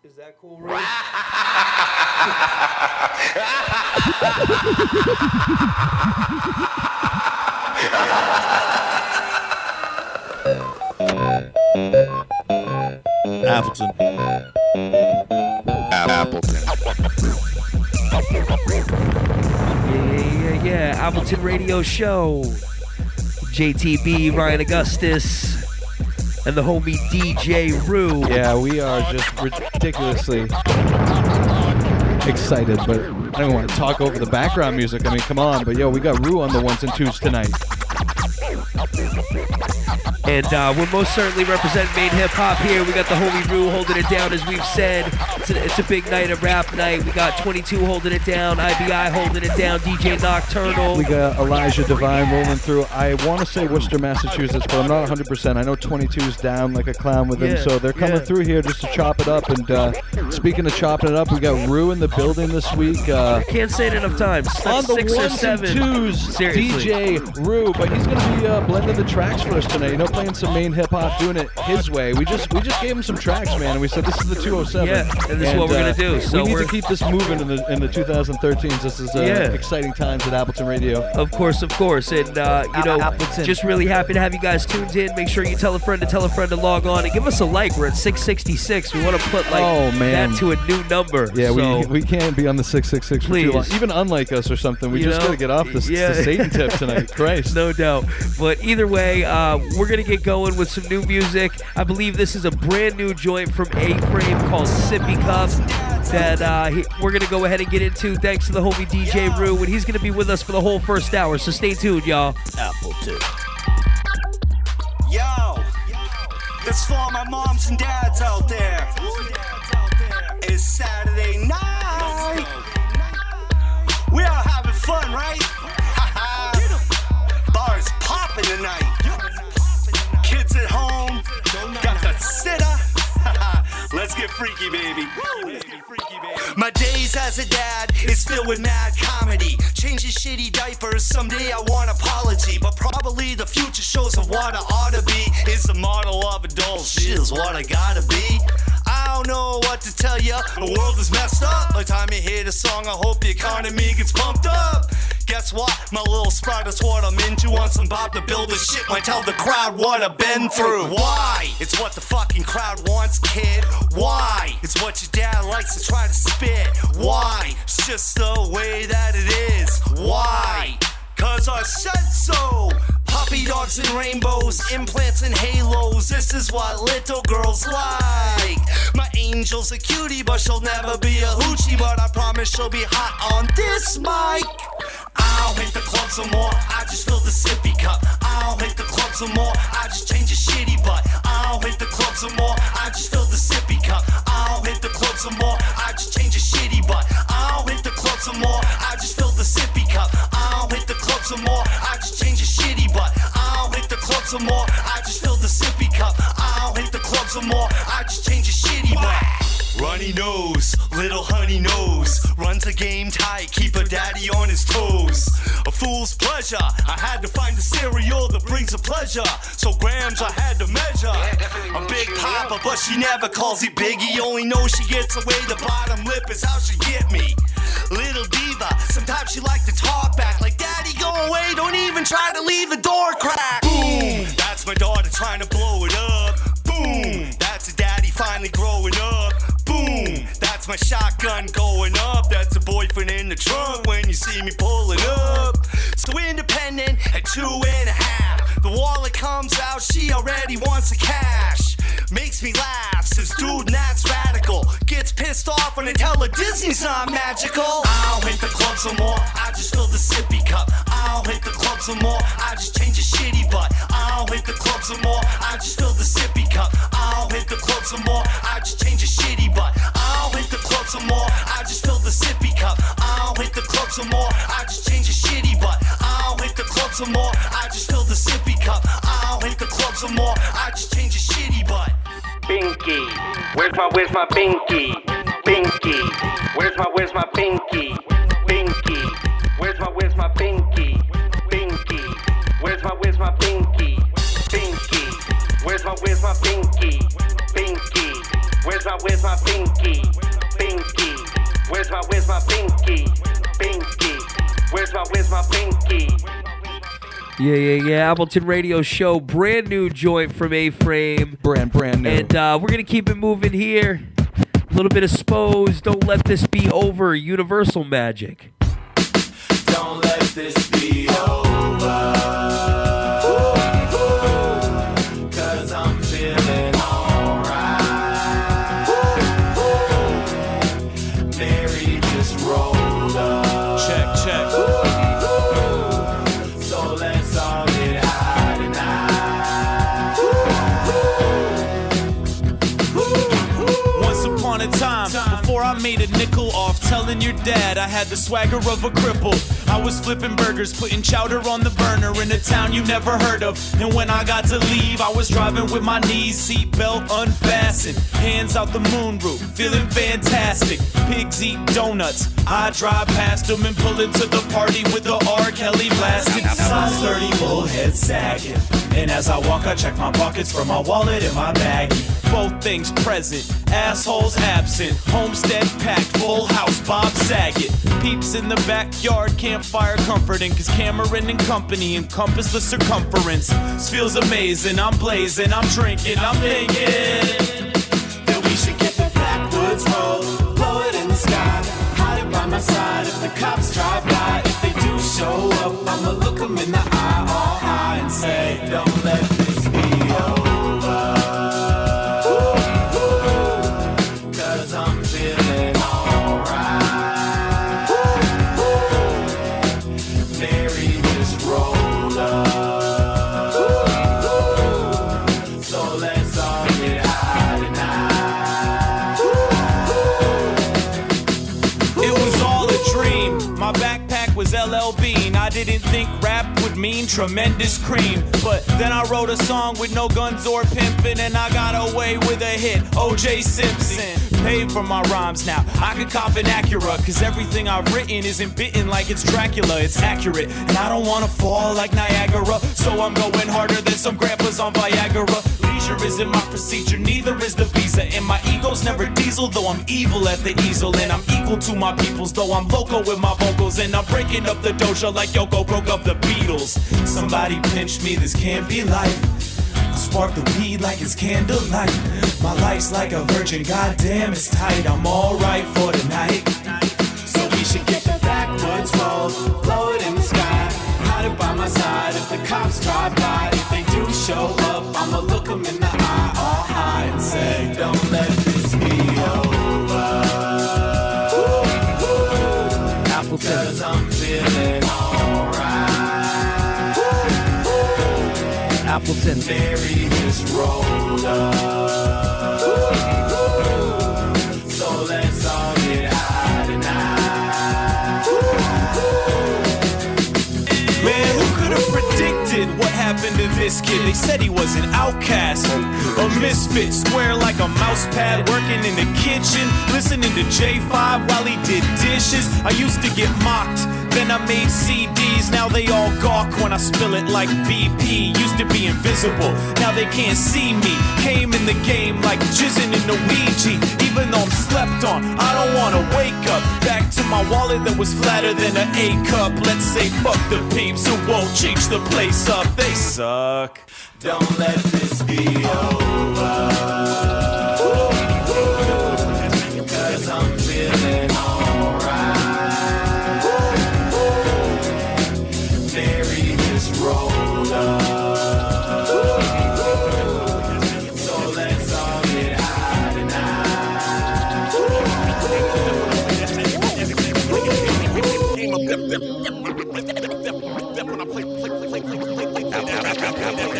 Is that cool, Rew? Appleton. Yeah. Appleton Radio Show. JTB, Ryan Augustus, and the homie DJ Rew. Yeah, we are just ridiculously excited, but I don't want to talk over the background music. I mean, come on. But yo, we got Rew on the ones and twos tonight. And we're most certainly representing main hip-hop here. We got the homie Rew holding it down, as we've said. It's a big night, a rap night. We got 22 holding it down, IBI holding it down, DJ Nocturnal. We got Elijah Divine rolling through. I want to say Worcester, Massachusetts, but I'm not 100%. I know 22's down like a clown with him, so they're coming through here just to chop it up. And speaking of chopping it up, we got Rew in the building this week. Can't say it enough times. On the 6 or ones 7. and twos, Seriously. DJ Rew, but he's going to be blending the tracks for us tonight. You know, playing some main hip hop, doing it his way. We just gave him some tracks, man, and we said this is the 207. Yeah, and this is what we're gonna do. So we need to keep this moving in the 2013s. This is exciting times at Appleton Radio. Of course, and Appleton. Just really happy to have you guys tuned in. Make sure you tell a friend to log on and give us a like. We're at 666. We want to put that to a new number. Yeah, so, we can't be on the 666 for too long. Even unlike us or something. We just got to get off this Satan tip tonight. Christ. No doubt. But either way, we're going to get going with some new music. I believe this is a brand new joint from A-Frame called Sippy Cup that we're going to go ahead and get into thanks to the homie DJ Rew, and he's going to be with us for the whole first hour, so stay tuned, y'all. Appleton. Yo, this for all my moms and dads out there. It's Saturday night. We are having fun, right? Bars popping tonight. Kids at home, got the sitter. Let's get freaky, baby. My days as a dad is filled with mad comedy. Changing shitty diapers, someday I want apology. But probably the future shows of what I ought to be is the model of adults. Shit is what I gotta be. I don't know what to tell ya. The world is messed up. By the time you hear the song, I hope the economy gets pumped up. Guess what? My little sprite is what I'm into. On some Bob to build this shit. Might tell the crowd what I've been through. Why? It's what the fucking crowd wants, kid. Why? It's what your dad likes to try to spit. Why? It's just the way that it is. Why? 'Cause I said so. Puppy dogs and rainbows, implants and halos. This is what little girls like. My angel's a cutie, but she'll never be a hoochie. But I promise she'll be hot on this mic. I don't hit the club some more, I just fill the sippy cup. I don't hit the club some more, I just change a shitty butt. I don't hit the club some more, I just fill the sippy cup. I don't hit the club some more, I just change a shitty butt. I don't hit the club some more, I just fill the sippy cup. I don't hit the club some more, I just change a shitty butt. I don't hit the club some more, I just fill the sippy cup. I don't hit the club some more, I just change a shitty butt. Runny nose, little honey nose. Runs a game tight, keep her daddy on his toes. A fool's pleasure, I had to find the cereal that brings a pleasure. So grams I had to measure. A big papa, but she never calls it Biggie. Only knows she gets away, the bottom lip is how she get me. Little diva, sometimes she like to talk back. Like daddy go away, don't even try to leave the door cracked. Boom, that's my daughter trying to blow it up. Boom, that's a daddy finally growing up. Boom, that's my shotgun going up. That's a boyfriend in the trunk when you see me pulling up. So independent at 2.5. The wallet comes out, she already wants the cash. Makes me laugh, says dude, that's radical. Gets pissed off when I tell her Disney's not magical. I don't hit the club some more, I just fill the sippy cup. I don't hit the club some more, I just change a shitty butt. I don't hit the club some more, I just fill the sippy cup. I don't hit the club some more, I just change a shitty butt. I don't hit the club some more, I just fill the sippy cup. I don't hit the club some more, I just change a shitty butt. I don't hit the club some more, I just fill the sippy cup. I don't hit the club some more, I just change a shitty butt. Binky, where's my binky? Binky, where's my binky? Binky, where's my binky? Binky, where's my binky? Binky, where's my binky? Binky, Where's my pinky? Pinky. Where's my pinky? Pinky. Where's my pinky? Yeah. Appleton Radio Show, brand new joint from A-Frame. Brand new. And we're going to keep it moving here. A little bit of Spose, Don't Let This Be Over, Universal Magic. Don't let this be over. Cause I'm feeling alright. Mary just rolled up. Check. So let's all get high tonight. Once upon a time, before I made a nickel off telling your dad I had the swagger of a cripple, I was flipping burgers, putting chowder on the burner in a town you never heard of. And when I got to leave, I was driving with my knees, seatbelt unfastened, hands out the moonroof, feeling fantastic. Pigs eat donuts, I drive past them and pull into the party with the R. Kelly blasted. Size 30 bullhead sagging, and as I walk I check my pockets for my wallet and my baggie. Both things present, assholes absent, homestead packed, full house, Bob Saget. Peeps in the backyard, campfire comforting, cause Cameron and company encompass the circumference. This feels amazing, I'm blazing, I'm drinking, I'm thinking That we should get the backwoods roll, blow it in the sky, hide it by my side if the cops drive by. If they do show up, I'ma look them in the eye, all high, and say, don't let this be over. Cause I'm feeling alright. Mary just rolled up. So let's all get high tonight. it was all a dream. My backpack was LL Bean. I didn't think rap would mean tremendous cream, but then I wrote a song with no guns or pimping, and I got away with a hit, O.J. Simpson. Paid for my rhymes now, I could cop an Acura, cause everything I've written isn't bitten like it's Dracula, it's accurate, and I don't wanna fall like Niagara, so I'm going harder than some grandpas on Viagra. Leisure isn't my procedure, neither is the visa, and my ego's never diesel, though I'm evil at the easel, and I'm equal to my peoples, though I'm loco with my vocals, and I'm breaking up the doja like Yoko broke up the Beatles. Somebody pinch me, this can't be life. Spark the weed like it's candlelight. My life's like a virgin, goddamn it's tight. I'm alright for tonight. So we should get the backwoods roll, blow it in the sky, hide it by my side if the cops drive by. If they do show up, I'ma look them in the eye, all high, and say, don't let this be over. Appleton. Cause I'm feeling alright. Appleton. Mary just rolled up. So let's all get high tonight. Man, who could have predicted what happened to this kid? They said he was an outcast, a misfit, square like a mouse pad, working in the kitchen, listening to J5 while he did dishes. I used to get mocked, then I made CDs, now they all gawk when I spill it like BP. Used to be invisible, now they can't see me. Came in the game like jizzing in the Ouija. Even though I'm slept on, I don't wanna wake up. Back to my wallet that was flatter than an A cup. Let's say fuck the peeps who won't change the place up. They suck. Don't let this be over. Cause I'm feeling alright. Mary just rolled up. So let's all get high tonight.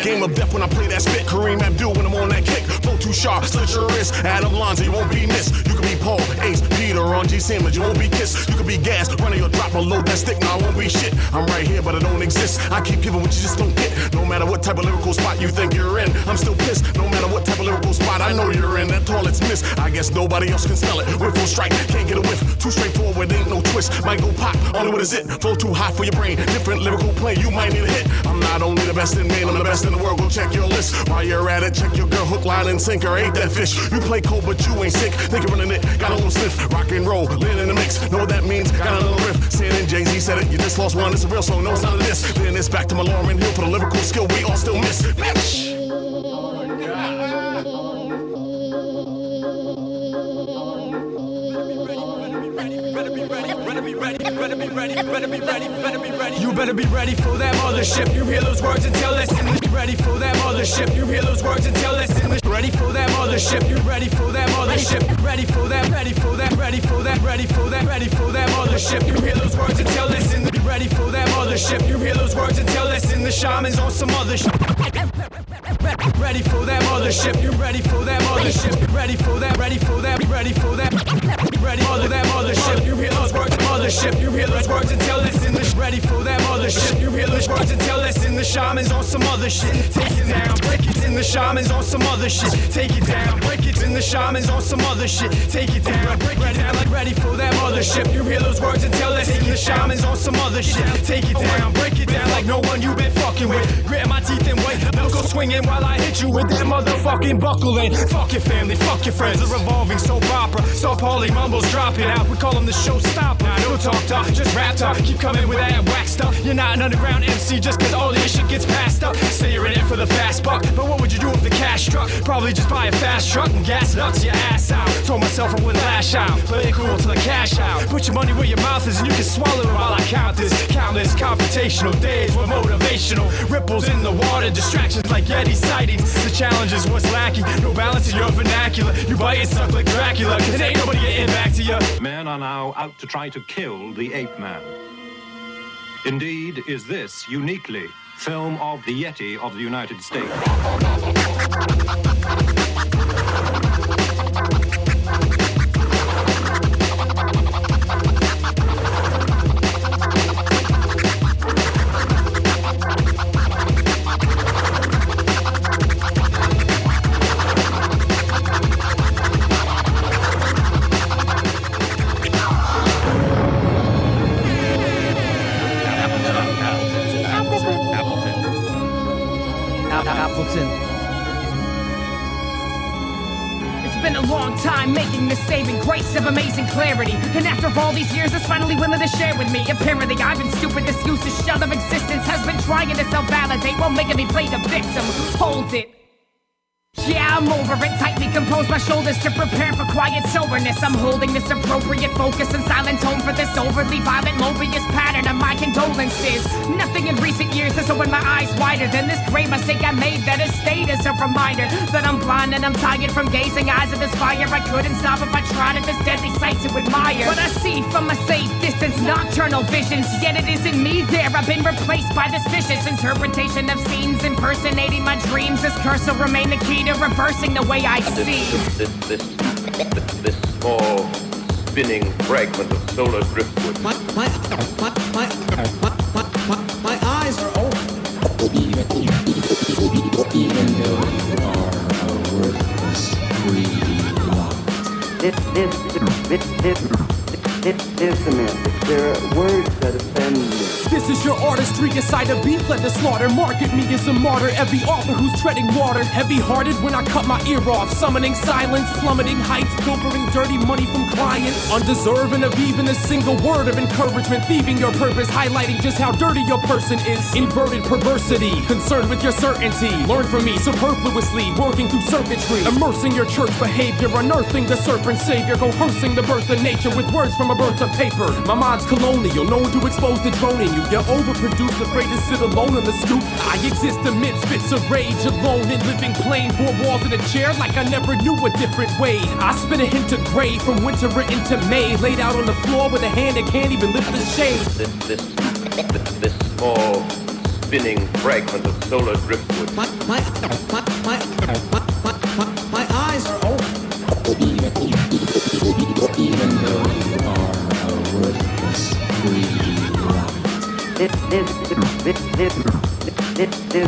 Game of death when I play that spit. Kareem Abdul when I'm on that kick. Flow too sharp, slit your wrist. Adam Lonzo, you won't be missed. You can be Paul, Ace, Peter on G sandwich, you won't be kissed. You could be gas, running or drop or load that stick. Nah, I won't be shit. I'm right here, but I don't exist. I keep giving what you just don't get. No matter what type of lyrical spot you think you're in, I'm still pissed. No matter what type of lyrical spot I know you're in, that toilet's missed. I guess nobody else can smell it. We're full strike, can't get a whiff. Too straightforward, ain't no twist. Might go pop, only what is it? Flow too hot for your brain. Different lyrical plane, you might need a hit. I'm not only the best in Maine, I'm the best in the world. Go check your list. While you're at it, check your girl hook, line, and sinker. Ain't that fish? You play cold, but you ain't sick. Think you're running it, got a little sniff. Rock and roll, lean in the mix. Know what that means? Got a little riff. Saying and Jay-Z said it, you just lost one. It's a real song, no sound of this. Then it's back to my Lauren Hill for the lyrical skill we all still miss. Bitch! You better be ready for that mothership. You hear those words and tell us in the ready for that mothership. You hear those words and tell us in the ready for that mothership. You ready for that mothership. Ready for that, ready for that, ready for that, ready for that, ready for that mothership. You hear those words and tell us in the ready for that mothership. You hear those words and tell us in the shamans on some other shit. Ready for that mothership. You ready for that mothership. Ready for that, ready for that, ready for that, ready for that mothership. You hear those words, mothership. You hear those words and tell us in the ready for that mothership. You hear those words and tell us in the shamans on some other shit. Take it down, break it in the shamans on some other shit. Take it down, break it in the shamans on some other shit. Take it down, break it down like ready for that mothership. You hear those words and tell us in the shamans on some other shit. Take it down, break it down like no one you been fucking with. Grit my teeth and wait, knuckle swinging while I hit you with that motherfucking buckling. Fuck your family, fuck your friends. A revolving soap opera. So Paulie mumbles dropping out. We call them the showstopper. No talk talk, just rap talk. Keep coming with that whack stuff. You're not an underground MC just cause all this shit gets passed up. Say you're in it for the fast buck, but what would you do if the cash struck? Probably just buy a fast truck and gas it up to your ass out. Told myself I wouldn't lash out. Play it cool till I cash out. Put your money where your mouth is and you can swallow it while I count this. Countless confrontational days with motivational ripples in the water. Distractions like Yeti sightings. The challenge is what's lacking. No balance in your vernacular. You bite and suck like Dracula. Cause ain't nobody getting back to you. Men are now out to try to kill the ape man. Indeed, is this uniquely film of the Yeti of the United States. Appleton. It's been a long time making the saving grace of amazing clarity. And after all these years, it's finally willing to share with me. Apparently, I've been stupid. This useless shell of existence has been trying to self-validate while making me play the victim. Hold it. Yeah, I'm over it. Tightly compose my shoulders to prepare for quiet soberness. I'm holding this appropriate focus and silent tone for this overly violent Mobius pattern of my condolences. Nothing in recent years has opened my eyes wider than this great mistake I made that has stayed as a reminder that I'm blind and I'm tired from gazing eyes of this fire. I couldn't stop if I tried at this deadly sight to admire. But I see from a safe distance nocturnal visions, yet it isn't me there. I've been replaced by this vicious interpretation of scenes impersonating my dreams. This curse will remain the key to reversing the way I see. This small spinning fragment of solar driftwood. My eyes are open. Even though you are a worthless There's semantics. There are words that offend me. This is your artistry inside a beef, let the slaughter. Market me as a martyr, every author who's treading water. Heavy-hearted when I cut my ear off. Summoning silence, plummeting heights, pilfering dirty money from clients. Undeserving of even a single word of encouragement. Thieving your purpose, highlighting just how dirty your person is. Inverted perversity, concerned with your certainty. Learn from me superfluously, working through circuitry. Immersing your church behavior, unearthing the serpent savior. Coercing the birth of nature with words from a birth of paper. My mind's colonial, known to expose the drone in you. You're overproduced, afraid to sit alone on the stoop. I exist amidst fits of rage, alone and living plain. Four walls in a chair like I never knew a different way. I spit a hint of gray from winter into May. Laid out on the floor with a hand that can't even lift the shade. This small spinning fragment of solar driftwood. My eyes are open. Even though you There's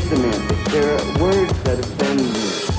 semantics. There are words that offend me.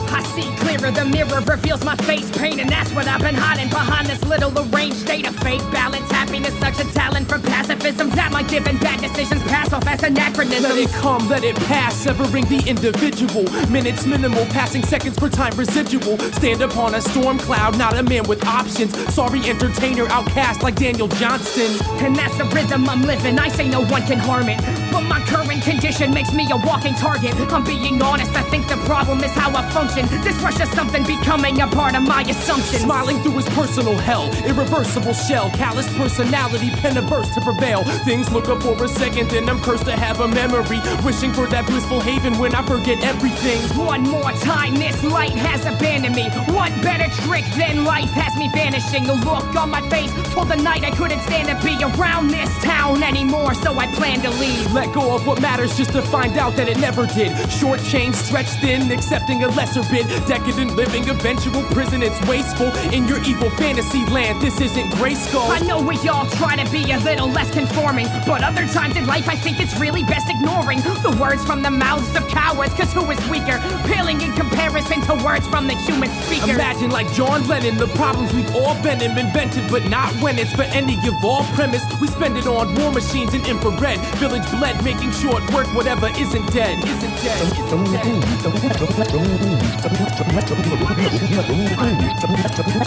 I see clearer, the mirror reveals my face pain, and that's what I've been hiding behind this little arranged state of fake balance. Happiness, such a talent for pacifism that my given bad decisions pass off as anachronisms. Let it come, let it pass, severing the individual. Minutes minimal, passing seconds per time residual. Stand upon a storm cloud, not a man with options. Sorry entertainer, outcast like Daniel Johnston. And that's the rhythm I'm living, I say no one can harm it, but my current condition makes me a walking target. I'm being honest, I think the problem is how I function. This rush of something becoming a part of my assumptions. Smiling through his personal hell, irreversible shell, callous personality, pen a verse to prevail. Things look up for a second, then I'm cursed to have a memory, wishing for that blissful haven when I forget everything. One more time, this light has abandoned me. What better trick than life has me vanishing? A look on my face told the night I couldn't stand to be around this town anymore, so I plan to leave. Let go of what matters just to find out that it never did. Short change, stretched thin, accepting a lesser bit. Decadent living, eventual prison, it's wasteful. In your evil fantasy land, this isn't Grayskull. I know we all try to be a little less conforming, but other times in life I think it's really best ignoring the words from the mouths of cowards, cause who is weaker? Paling in comparison to words from the human speaker. Imagine like John Lennon, the problems we've all been invented, but not when it's for any evolved premise. We spend it on war machines and infrared. Village bled, making short work, whatever isn't dead, isn't dead, isn't dead.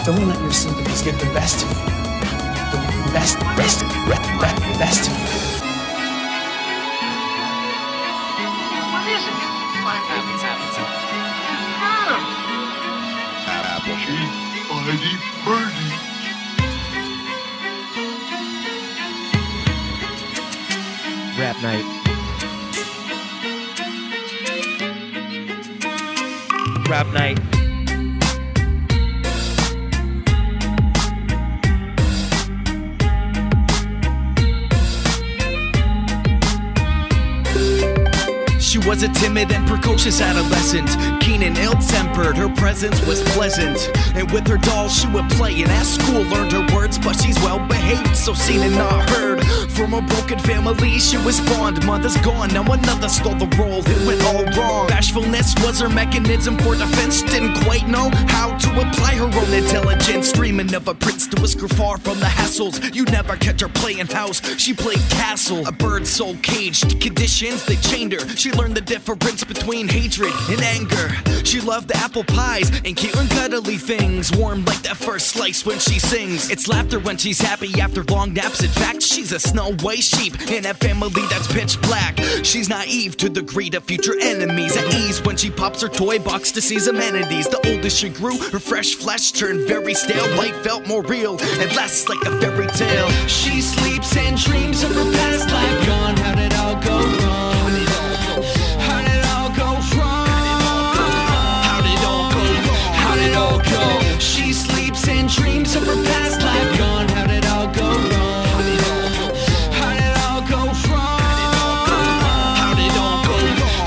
Don't let your sympathies get the best of you. The best of you. What is it? Appleton. Rap night. Rap night. She was a timid and precocious adolescent, keen and ill-tempered, her presence was pleasant. And with her dolls she would play, and at school learned her words, but she's well-behaved, so seen and not heard. From a broken family she was spawned, mother's gone, now another stole the role, it went all wrong. Bashfulness was her mechanism for defense, didn't quite know how to apply her own intelligence. Dreaming of a prince to whisk her far from the hassles, you'd never catch her playing house, she played castle. A bird soul caged, conditions they chained her, she learned the difference between hatred and anger. She loved apple pies and cute and cuddly things, warm like that first slice when she sings. It's laughter when she's happy after long naps. In fact, she's a snow white sheep in a family that's pitch black. She's naive to the greed of future enemies, at ease when she pops her toy box to seize amenities. The older she grew, her fresh flesh turned very stale. Life felt more real and less like a fairy tale. She sleeps and dreams of her past life gone. How did it all go wrong? How did it all go wrong? How did it all go? How did it all go? She sleeps and dreams of her past life gone. How did it all go wrong? How did it all go wrong? How did it all go?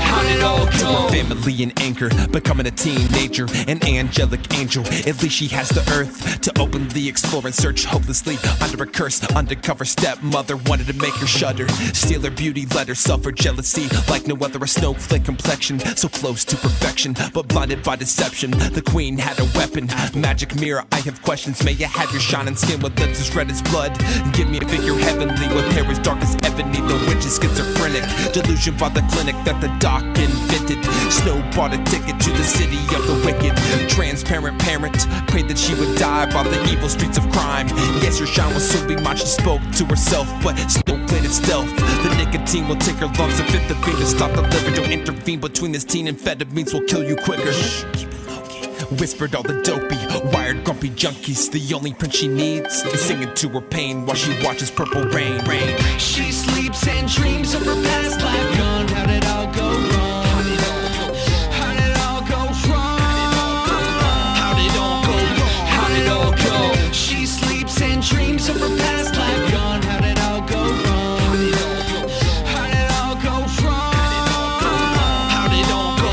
How did it all go? To her family an anchor, becoming a teenager, an angelic angel. At least she has the earth to openly explore and search hopelessly under a curse. Undercover stepmother wanted to make her shudder, steal her beauty, let her suffer jealousy like no other. A snowflake complexion, so close to perfection, but blinded by deception. The queen had a weapon, magic mirror. I have questions. May you have your shining skin with lips as red as blood. Give me a figure heavenly with hair as dark as ebony. The witch is schizophrenic, delusion by the clinic that the doc invented. Snow bought a ticket to the city of the wicked. Transparent parent prayed that she would die by the evil streets of crime. Yes, her shine will soon be mine. She spoke to herself, but still played it stealth. The nicotine will take her lungs. A fifth of being to stop the liver. Don't intervene between this teen amphetamines, will kill you quicker. Shh, keep it low-key. Whispered all the dopey, wired, grumpy junkies. The only prince she needs is singing to her pain while she watches purple rain. She sleeps and dreams of her past life gone. How did it all go wrong? How did it all go wrong? How did it all go? How did it all go? She sleeps and dreams of her past life gone. How did it all go wrong? How did it all go wrong? How did it all go?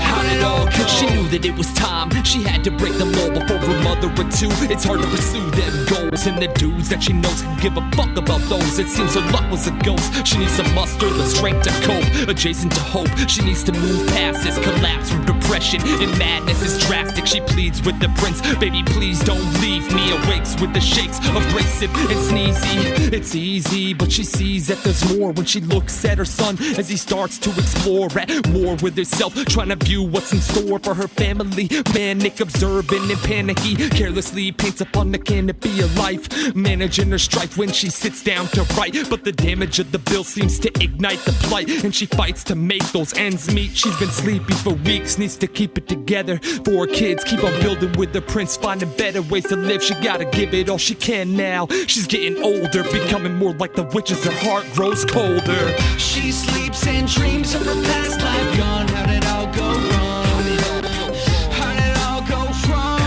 How did it all go? She knew that it was time. She had to break the mold before her mother mother or two, it's hard to pursue them goals. And the dudes that she knows can give a fuck about those. It seems her luck was a ghost. She needs to muster the strength to cope. Adjacent to hope, she needs to move past this collapse from depression. And madness is drastic. She pleads with the prince, baby, please don't leave me. Awakes with the shakes, abrasive and sneezy. It's easy, but she sees that there's more when she looks at her son as he starts to explore at war with herself, trying to view what's in store for her family. Manic, observant, and panicky, carelessly paints upon the canopy of life, managing her strife when she sits down to write. But the damage of the bill seems to ignite the plight, and she fights to make those ends meet. She's been sleepy for weeks, needs to keep it together for her kids. Keep on building with the prince, finding better ways to live. She gotta give it all she can now. She's getting older, becoming more like the witches. Her heart grows colder. She sleeps and dreams of her past life gone. How did it all go wrong? How did it all go wrong?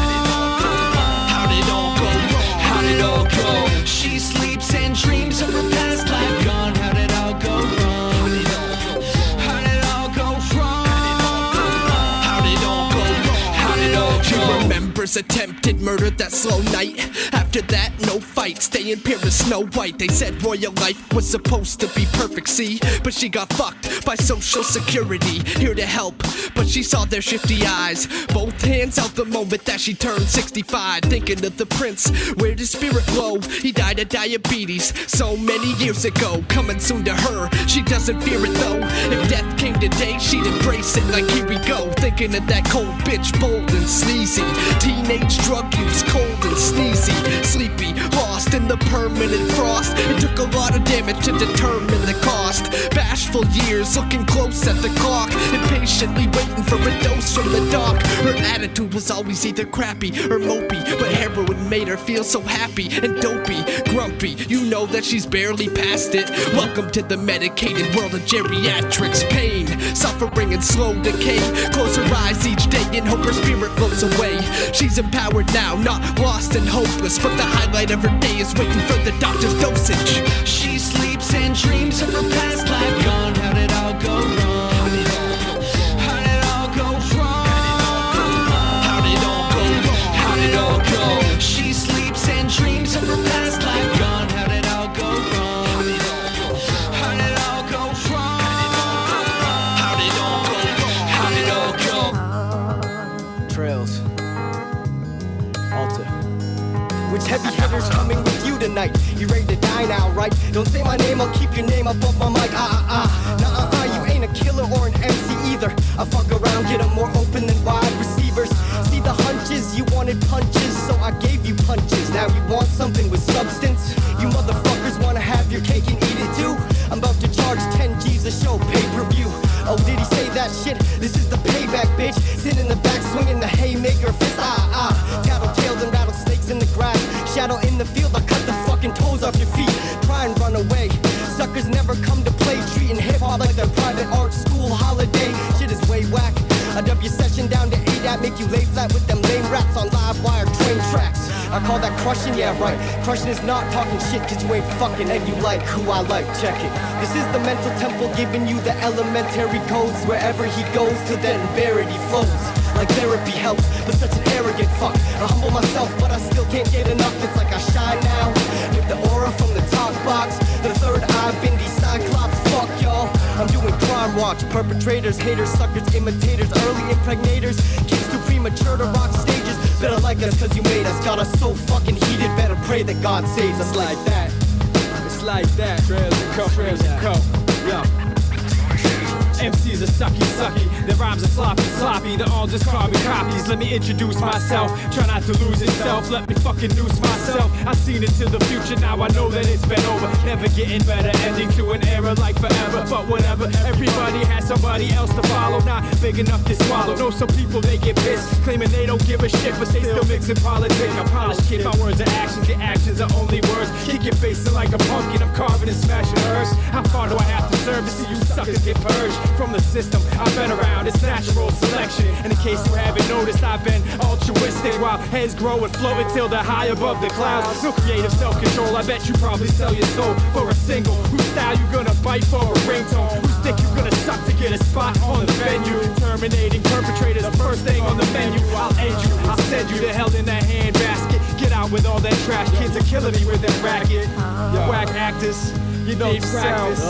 How did it all go wrong? How did it all go? She sleeps and dreams of her past life gone. How did it all go wrong? How did it all go wrong? How did it all go wrong? How did it all go? She remembers attempted murder that slow night. After that, no fight, staying pure as Snow White. They said royal life was supposed to be perfect, see? But she got fucked by social security, here to help, but she saw their shifty eyes. Both hands out the moment that she turned 65. Thinking of the prince, where'd his spirit glow? He died of diabetes so many years ago. Coming soon to her, she doesn't fear it though. If death came today, she'd embrace it like here we go. Thinking of that cold bitch, bold and sleazy. Teenage drug use, cold and sneezy. Sleepy, lost in the permanent frost. It took a lot of damage to determine the cost. Bashful years, looking close at the clock, impatiently waiting for a dose from the doc. Her attitude was always either crappy or mopey, but heroin made her feel so happy and dopey. Grumpy, you know that she's barely past it. Welcome to the medicated world of geriatrics. Pain, suffering and slow decay. Close her eyes each day and hope her spirit floats away. She's empowered now, not lost and hopeless, but the highlight of her day is waiting for the doctor's dosage. She sleeps and dreams of her past life gone. How did it all go wrong? How did it all go wrong? How did it all go wrong? How did it all go? She sleeps and dreams of her past life gone. How did it all go wrong? How did it all go wrong? How did it all go wrong? How did it all go? Trails. Altar. Which heavy hitters coming with you tonight? You ready to die now, right? Don't say my name, I'll keep your name up my mic. You ain't a killer or an MC either. I fuck around, get 'em more open than wide receivers. See the hunches, you wanted punches, so I gave you punches. Now you want something with substance? You motherfuckers wanna have your cake and eat it too? I'm about to charge 10 G's a show, pay-per-view. Oh, did he say that shit? This is the payback, bitch. Sit in the back, swinging the haymaker fist. Tattletales and rattlesnakes in the grass. Shadow in the field, I cut the fucking toes off your feet. Try and run away. Suckers never come to play, treating hip-hop like a private art school holiday. Shit is way whack. I dub your session down to 8 that make you lay flat with them lame raps on live wire train tracks. I call that crushing, yeah right. Crushing is not talking shit cause you ain't fucking and you like who I like, check it. This is the mental temple giving you the elementary codes. Wherever he goes till then verity flows. Like therapy helps, but such an arrogant fuck. I humble myself but I still can't get enough. It's like I shine now with the aura from the top box. The third eye bendy cyclops, fuck y'all. I'm doing crime watch, perpetrators, haters, suckers, imitators, early impregnators, kids too premature to rock stages. Better like us cause you made us, got us so fucking heated. Better pray that God saves us like that. It's like that. Trails and co, trails and co. Yo. MCs are sucky, their rhymes are sloppy, they're all just carbon copies. Let me introduce myself, try not to lose itself, let me fucking noose myself. I've seen into the future, now I know that it's been over. Never getting better, ending to an era like forever. But whatever, everybody has somebody else to follow, not big enough to swallow. Know some people they get pissed, claiming they don't give a shit, but they still mixing politics. I'm polished kid, my words are actions, your actions are only words. Kick your face in like a pumpkin, I'm carving and smashing hers. How far do I have to serve to see you stop? suckers get purged from the system. I've been around, it's natural selection. And in case you haven't noticed, I've been altruistic while heads grow and float until they're high above the clouds. No creative self-control, I bet you probably sell your soul for a single. Whose style you gonna bite for a ringtone? Whose dick you gonna suck to get a spot on the venue? Terminating perpetrators, first thing on the menu. I'll end you, I'll send you to hell in that handbasket. Get out with all that trash, kids are killing me with that racket. Whack actors, you know the practice.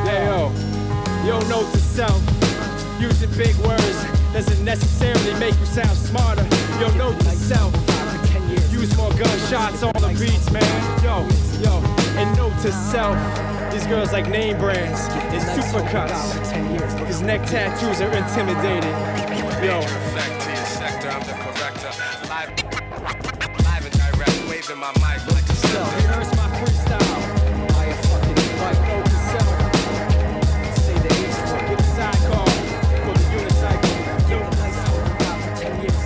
Yeah, yo, note to self. Using big words doesn't necessarily make you sound smarter. Yo, note to self. Use more gunshots on the beats, man. Yo, and note to self. These girls like name brands and supercuts. Cause neck tattoos are intimidating. Yo. Live and direct, waving my mic like a cell. Rehearse my freestyle. I am fucking right. Note to self. Say the H for get a sidecar for the unicycle. Yo, nice out for 10 years.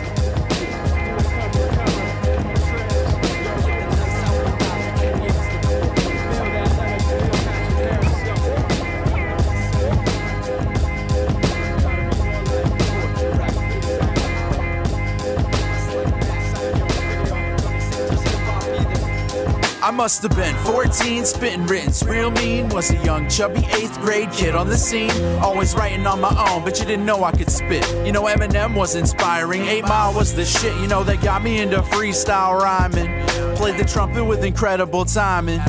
I must have been 14, spitting writtens real mean. Was a young, chubby 8th grade kid on the scene. Always writing on my own, but you didn't know I could spit. You know Eminem was inspiring, 8 Mile was the shit. You know they got me into freestyle rhyming. Played the trumpet with incredible timing.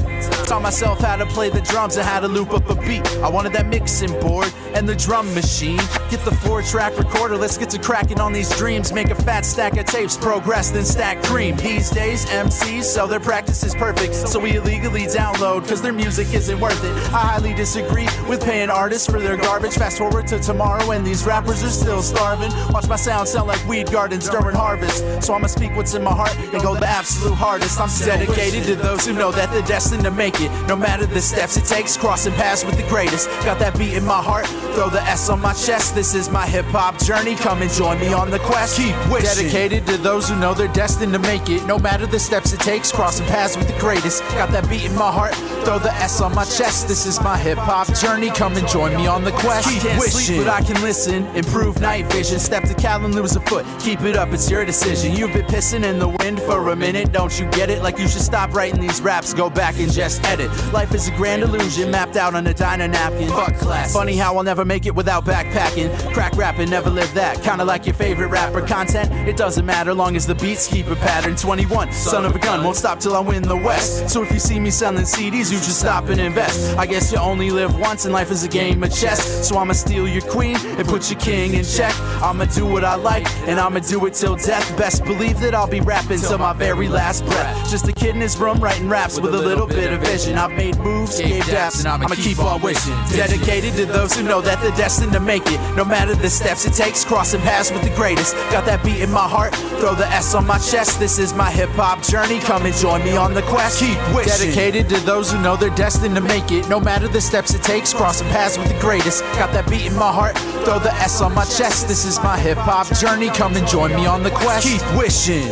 Taught myself how to play the drums and how to loop up a beat. I wanted that mixing board and the drum machine. Get the 4-track recorder, let's get to cracking on these dreams. Make a fat stack of tapes, progress, then stack cream. These days, MCs sell their practices perfect, so we illegally download, cause their music isn't worth it. I highly disagree with paying artists for their garbage. Fast forward to tomorrow and these rappers are still starving. Watch my sound sound like weed gardens during harvest. So I'ma speak what's in my heart and go the absolute hardest. I'm dedicated to those who know that they're destined to make it. No matter the steps it takes, crossing paths with the greatest. Got that beat in my heart, throw the S on my chest. This is my hip-hop journey, come and join me on the quest. Keep wishing. Dedicated to those who know they're destined to make it. No matter the steps it takes, crossing paths with the greatest. Got that beat in my heart, throw the S on my chest. This is my hip-hop journey, come and join me on the quest. Keep can't wishing. Sleep, but I can listen, improve night vision. Step to Cal and lose a foot, keep it up, it's your decision. You've been pissing in the wind for a minute, don't you get it? Like you should stop writing these raps, go back and just edit. Life is a grand illusion, mapped out on a diner napkin. Fuck class. Funny how I'll never make it without backpacking. Crack rapping, never live that. Kinda like your favorite rapper. Content, it doesn't matter, long as the beats keep a pattern. 21, son of a gun, won't stop till I win the West. So if you see me selling CDs, you should stop and invest. I guess you only live once and life is a game of chess. So I'ma steal your queen and put your king in check. I'ma do what I like and I'ma do it till death. Best believe that I'll be rapping till my very last breath. Just a kid in his room writing raps with a little bit of vision. I've made moves, gave daps, and I'ma keep on wishing. Dedicated to those who know that they're destined to make it. No matter the steps it takes, crossing paths with the greatest. Got that beat in my heart, throw the S on my chest. This is my hip-hop journey, come and join me on the quest. Keep wishing. Dedicated to those who know they're destined to make it. No matter the steps it takes, crossing paths with the greatest. Got that beat in my heart, throw the S on my chest. This is my hip-hop journey, come and join me on the quest. Keep wishing.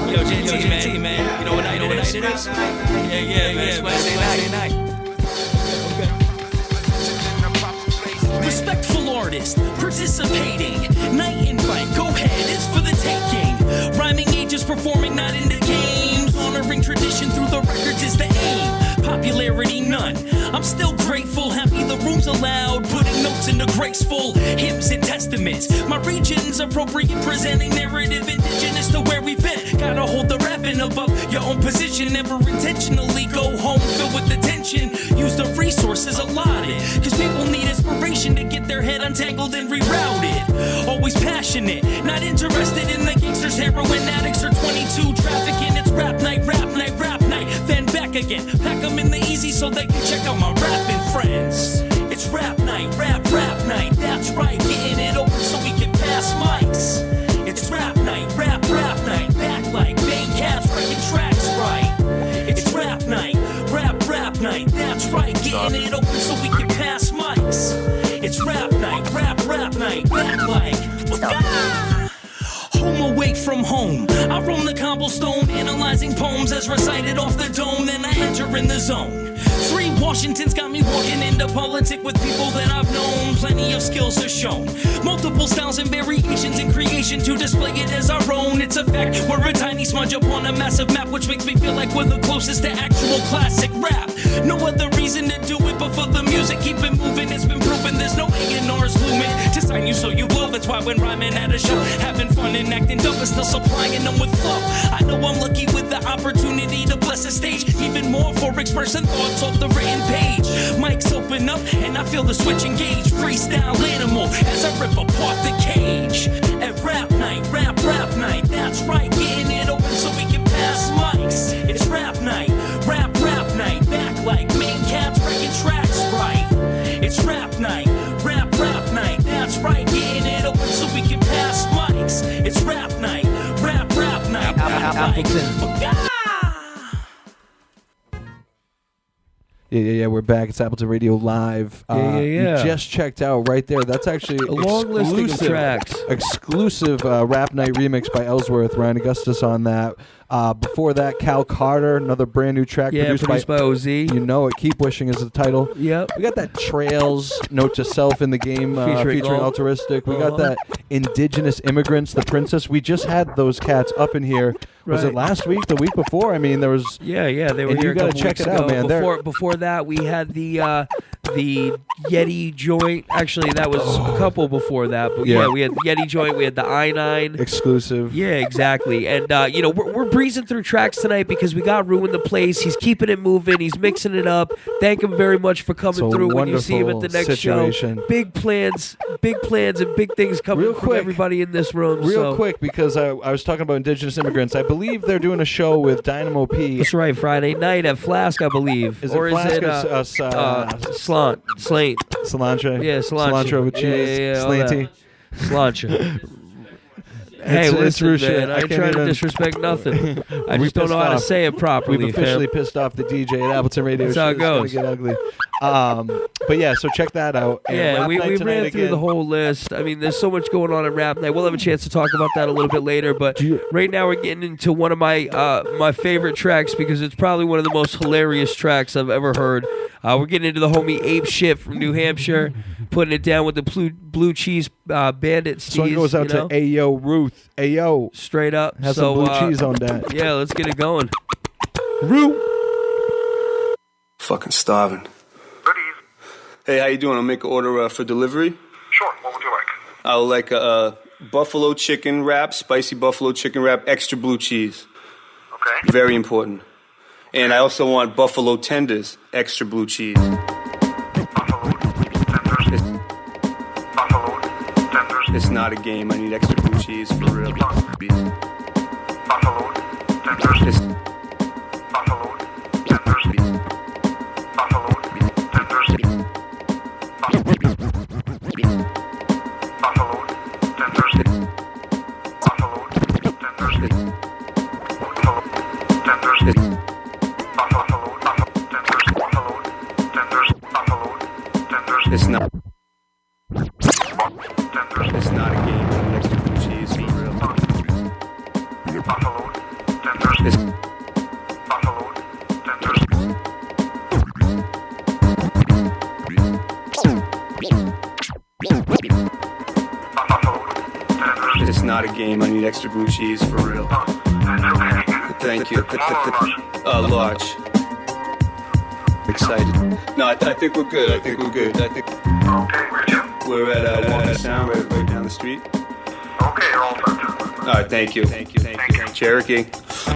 Yo, JT, man. You know what night it is? Yeah. Wednesday night. Respectful artist, participating. Night invite, go ahead, it's for the taking. Rhyming ages, performing not in the games. Honoring tradition through the records is the aim. Popularity none. I'm still grateful, happy the room's allowed. Putting notes into graceful hymns and testaments. My region's appropriate, presenting narrative indigenous to where we've been. Gotta hold the rapping above your own position. Never intentionally go home filled with attention. Use the resources allotted, cause people need inspiration to get their head untangled and rerouted. Always passionate, not interested in the gangsters, heroin addicts, or 22 trafficking. It's rap night, rap night, rap night, then back again. Pack them in the easy so they can check out my rapping friends. It's rap night, rap night, that's right. Getting it open so we can pass mics. It's rap night, rap night, backlight, bang cats, wrecking tracks right. It's rap night, rap night, from home. I roam the cobblestone, analyzing poems as recited off the dome. Then I enter in the zone. 3 Washingtons got me walking into politics with people that I've known. Plenty of skills are shown. Multiple styles and variations in creation to display it as our own. It's a fact, we're a tiny smudge upon a massive map, which makes me feel like we're the closest to actual classic rap. No other reason to do it but for the music. Keep it moving, it's been proven there's no A&R's looming to sign you so you will. That's why when rhyming at a show, having fun and acting dumb is still supplying them with flow. I know I'm lucky with the opportunity to bless the stage, even more for expressing thoughts off the written page. Mics open up and I feel the switch engage. Freestyle animal as I rip apart the cage. At rap night, rap night, that's right, getting it open so we can pass mics. It's rap night, rap night, back like main cats breaking tracks right. It's rap night, rap night, that's right, getting it open so we can pass mics. It's rap night, rap night, Appleton. Yeah, we're back. It's Appleton Radio Live. Yeah. You just checked out right there. That's actually a long listing of tracks. Exclusive Rap Night remix by Ellsworth. Ryan Augustus on that. Before that, Cal Carter, another brand new track produced by OZ. You know it. Keep Wishing is the title. Yep. We got that Trails, Note to Self in the Game featuring Altruistic. We got that Indigenous Immigrants, The Princess. We just had those cats up in here. Was it last week? The week before? I mean, there was. Yeah, they were and here. You got to check it out, man. Before that, we had the Yeti joint. Actually, that was a couple before that. But yeah, we had the Yeti joint. We had the I-9 exclusive. Yeah, exactly. And we're breezing through tracks tonight because we got Rew in the place. He's keeping it moving. He's mixing it up. Thank him very much for coming through. When you see him at the next show, big plans, and big things coming from everybody in this room. Real quick, because I was talking about Indigenous Immigrants. I believe they're doing a show with Dynamo P. That's right, Friday night at Flask, I believe. Is it Slaint? Cilantro? Yeah, cilantro with cheese. Slanty. Cilantro. Hey, listen, man, I ain't trying to disrespect nothing. I just don't know how to say it properly. We've officially pissed off the DJ at Appleton Radio. That's how it goes. It's going to get ugly. But yeah, so check that out. And we ran through the whole list. I mean, there's so much going on at Rap Night. We'll have a chance to talk about that a little bit later. But right now we're getting into one of my favorite tracks because it's probably one of the most hilarious tracks I've ever heard. We're getting into the homie Ape Shit from New Hampshire, putting it down with the blue cheese bandit steez. So it goes out to Ayo Ruth. Ayo. Straight up. Has some blue cheese on that. Yeah, let's get it going. Rew. Fucking starving. Good eve. Hey, how you doing? I'll make an order for delivery. Sure. What would you like? I would like a buffalo chicken wrap, spicy buffalo chicken wrap, extra blue cheese. Okay. Very important. And I also want buffalo tenders, extra blue cheese. Buffalo tenders. Buffalo tenders. It's not a game. I need extra blue cheese for real. Buffalo tenders. Buffalo tenders. Buffalo tenders. Buffalo tenders. It's not. It's not a game. I need extra blue cheese for real. Buffalo tenders. It's Buffalo tenders. It's not a game. I need extra blue cheese for real. Thank you. Large. Excited. No, I think we're good. I think we're good. I think. Okay, where'd you? We're at Walking Sound, right down the street. Okay, you're all set. All right, thank you. Cherokee.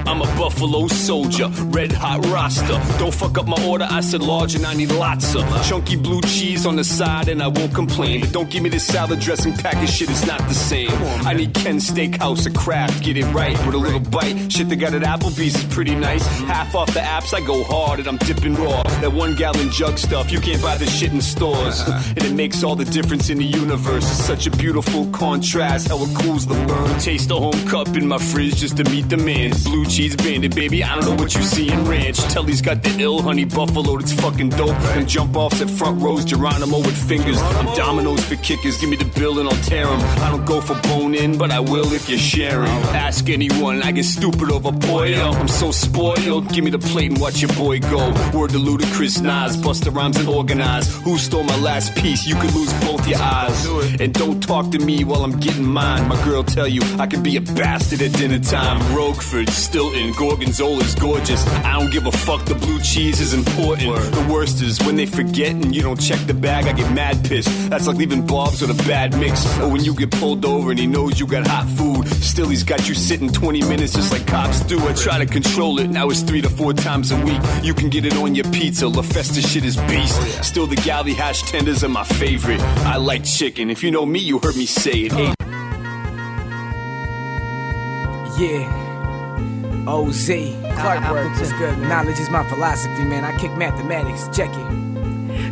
I'm a Buffalo soldier, red hot roster. Don't fuck up my order, I said large and I need lots of chunky blue cheese on the side and I won't complain. But don't give me this salad dressing package shit, it's not the same. I need Ken's Steakhouse, a craft, get it right with a little bite. Shit they got at Applebee's is pretty nice. Half off the apps, I go hard and I'm dipping raw. That 1 gallon jug stuff, you can't buy this shit in stores. And it makes all the difference in the universe. It's such a beautiful contrast, how it cools the burn. Taste the home cup in my fridge just to meet the man. Blue blue cheese bandit, baby. I don't know what you see in ranch. Telly's got the ill honey buffalo that's fucking dope. And jump offs at front rows, Geronimo with fingers. I'm dominoes for kickers, give me the bill and I'll tear them. I don't go for bone in, but I will if you're sharing. Ask anyone, I get stupid over pollo. I'm so spoiled, give me the plate and watch your boy go. Word to Ludacris, Nas, Busta Rhymes and Organize. Who stole my last piece? You could lose both your eyes. And don't talk to me while I'm getting mine. My girl tell you I could be a bastard at dinner time. Roquefort, Stilton, Gorgonzola's gorgeous. I don't give a fuck, the blue cheese is important. The worst is when they forget and you don't check the bag, I get mad pissed. That's like leaving Bob's with a bad mix. Or when you get pulled over and he knows you got hot food, still he's got you sitting 20 minutes just like cops do. I try to control it, now it's 3 to 4 times a week. You can get it on your pizza, La Festa shit is beast. Still the galley hash tenders are my favorite. I like chicken, if you know me, you heard me say it. Hey. Yeah, OZ, Clark work was good, man. Knowledge is my philosophy, man. I kick mathematics, check it.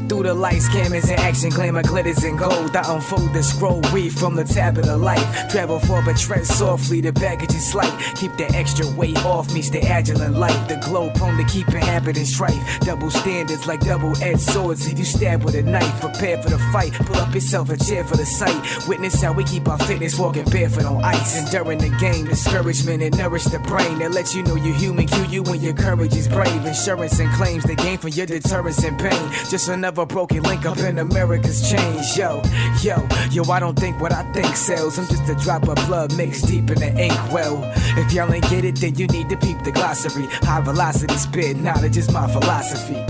Through the lights, cameras in action, glamour, glitters and gold. I unfold the scroll, read from the tablet of life. Travel for but tread softly, the baggage is slight. Keep the extra weight off me, stay agile and light. The glow prone to keep inhabiting strife. Double standards like double-edged swords. If you stab with a knife, prepare for the fight. Pull up yourself a chair for the sight. Witness how we keep our fitness walking barefoot on ice. Enduring the game, discouragement and nourish the brain. That lets you know you're human, cue you when your courage is brave. Insurance and claims they gain from your deterrence and pain. Just another broken link up in America's change. Yo, I don't think what I think sells. I'm just a drop of blood mixed deep in the ink well. If y'all ain't get it, then you need to peep the glossary. High velocity spit, knowledge is my philosophy.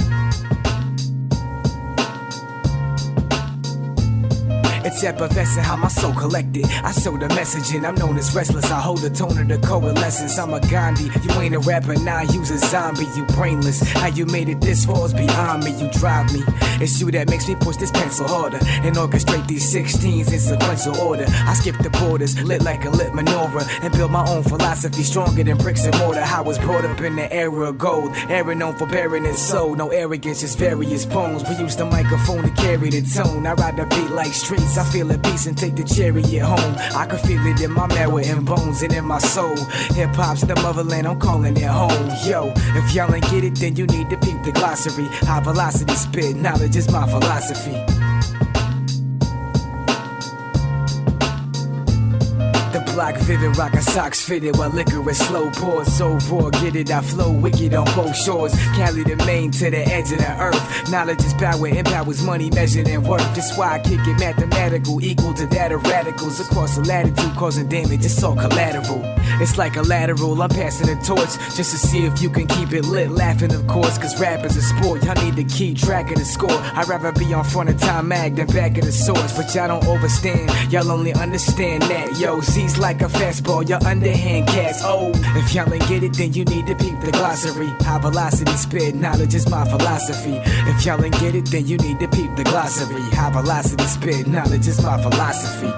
It's effervescent how my soul collected. I show the message and I'm known as restless. I hold the tone of the coalescence. I'm a Gandhi. You ain't a rapper, now use a zombie. You brainless. How you made it this far is beyond me. You drive me. It's you that makes me push this pencil harder and orchestrate these 16s in sequential order. I skip the borders, lit like a lit menorah, and build my own philosophy stronger than bricks and mortar. I was brought up in the era of gold, era known for bearing its soul. No arrogance, just various poems. We use the microphone to carry the tone. I ride the beat like streets. I feel a peace and take the chariot home. I can feel it in my marrow and bones and in my soul. Hip hop's the motherland, I'm calling it home. Yo, if y'all ain't get it, then you need to peep the glossary. High velocity spit, knowledge is my philosophy. Block vivid, rockin' socks fitted while liquor is slow poured. So raw, get it, I flow wicked on both shores. Cali the main to the edge of the earth. Knowledge is power, empowers money measured in worth. That's why I kick it mathematical, equal to that of radicals. Across the latitude, causing damage, it's all collateral. It's like a lateral, I'm passing the torch just to see if you can keep it lit. Laughing, of course, cause rap is a sport. Y'all need to keep track of the score. I'd rather be on front of Time Mag than back of the source. But y'all don't overstand, y'all only understand that. Yo, Z's like a fastball, your underhand cats. Oh, if y'all ain't get it, then you need to peep the glossary. High velocity spit, knowledge is my philosophy. If y'all ain't get it, then you need to peep the glossary. High velocity spit, knowledge is my philosophy.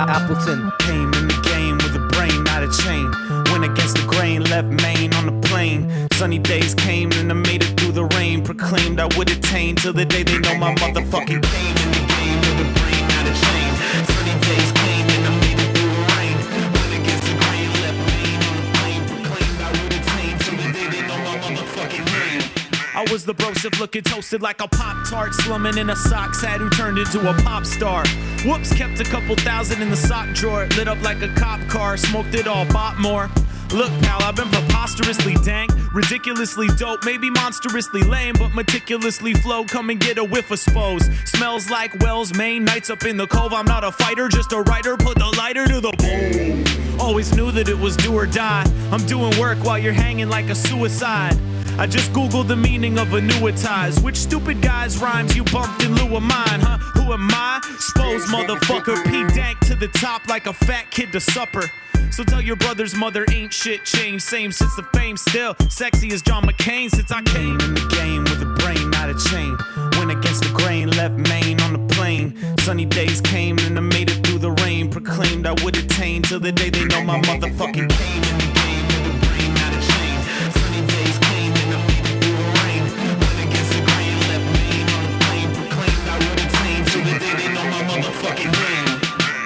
Appleton came in the game with a brain, not a chain. Went against the grain, left Maine on the plane. Sunny days came and I made it through the rain. Proclaimed I would attain till the day they know my motherfucking name. In the game with a brain, not a chain. Sunny days came and I made it through the rain. Went against the grain, left Maine on the plane. Proclaimed I would attain till the day they know my motherfucking name. I was the brosif looking toasted like a Pop-Tart, slumming in a socks hat who turned into a pop star. Whoops, kept a couple thousand in the sock drawer, lit up like a cop car, smoked it all, bought more. Look, pal, I've been preposterously dank, ridiculously dope, maybe monstrously lame, but meticulously flow. Come and get a whiff of spose. Smells like Wells, Maine, nights up in the cove. I'm not a fighter, just a writer, put the lighter to the bowl. Always knew that it was do or die. I'm doing work while you're hanging like a suicide. I just googled the meaning of annuitize. Which stupid guy's rhymes you bumped in lieu of mine, huh? Who am I? Spose motherfucker, P dank to the top like a fat kid to supper. So tell your brother's mother ain't shit changed. Same since the fame, still sexy as John McCain since I came in the game with a brain, not a chain. Went against the grain, left Maine on the plane. Sunny days came and I made it through the rain. proclaimed I would attain till the day they know my motherfucking game in the game with the brain not a chain. Sunny days came and I made it through the rain. Went against the grain, left Maine on the plane, proclaimed I would attain till the day they know my motherfucking game.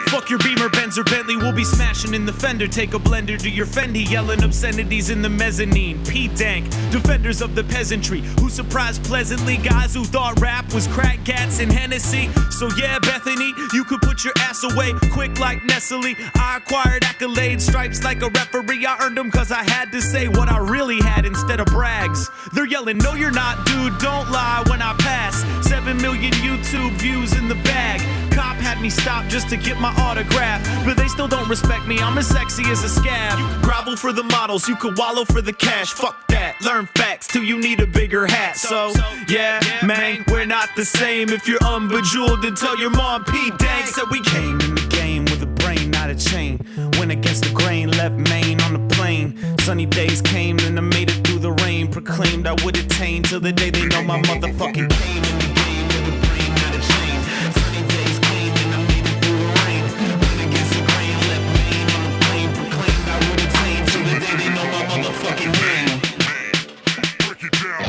Fuck your Beamer, Benz, or Bentley, we'll be smashing in the fender. Take a blender to your Fendi, yelling obscenities in the mezzanine. P-Dank, defenders of the peasantry, who surprised pleasantly guys who thought rap was crack gats and Hennessy. So yeah, Bethany, you could put your ass away quick like Nestle. I acquired accolades, stripes like a referee. I earned them cause I had to say what I really had instead of brags. They're yelling, no you're not, dude, don't lie when I pass. 7 million YouTube views in the bag. Cop had me stop just to get my autograph, but they still don't respect me, I'm as sexy as a scab. You could grovel for the models, you could wallow for the cash. Fuck that, learn facts till you need a bigger hat. So, yeah, man, we're not the same. If you're unbejeweled, then tell your mom P-Dank said we came in the game with a brain, not a chain. Went against the grain, left Maine on the plane. Sunny days came and I made it through the rain. Proclaimed I would attain till the day they know my motherfucking game in the game with a brain, not a chain. Sunny days came and I made it through the rain. Went against the grain, left Maine on the plane. Proclaimed I would attain till the day they know my motherfucking game. Break it down.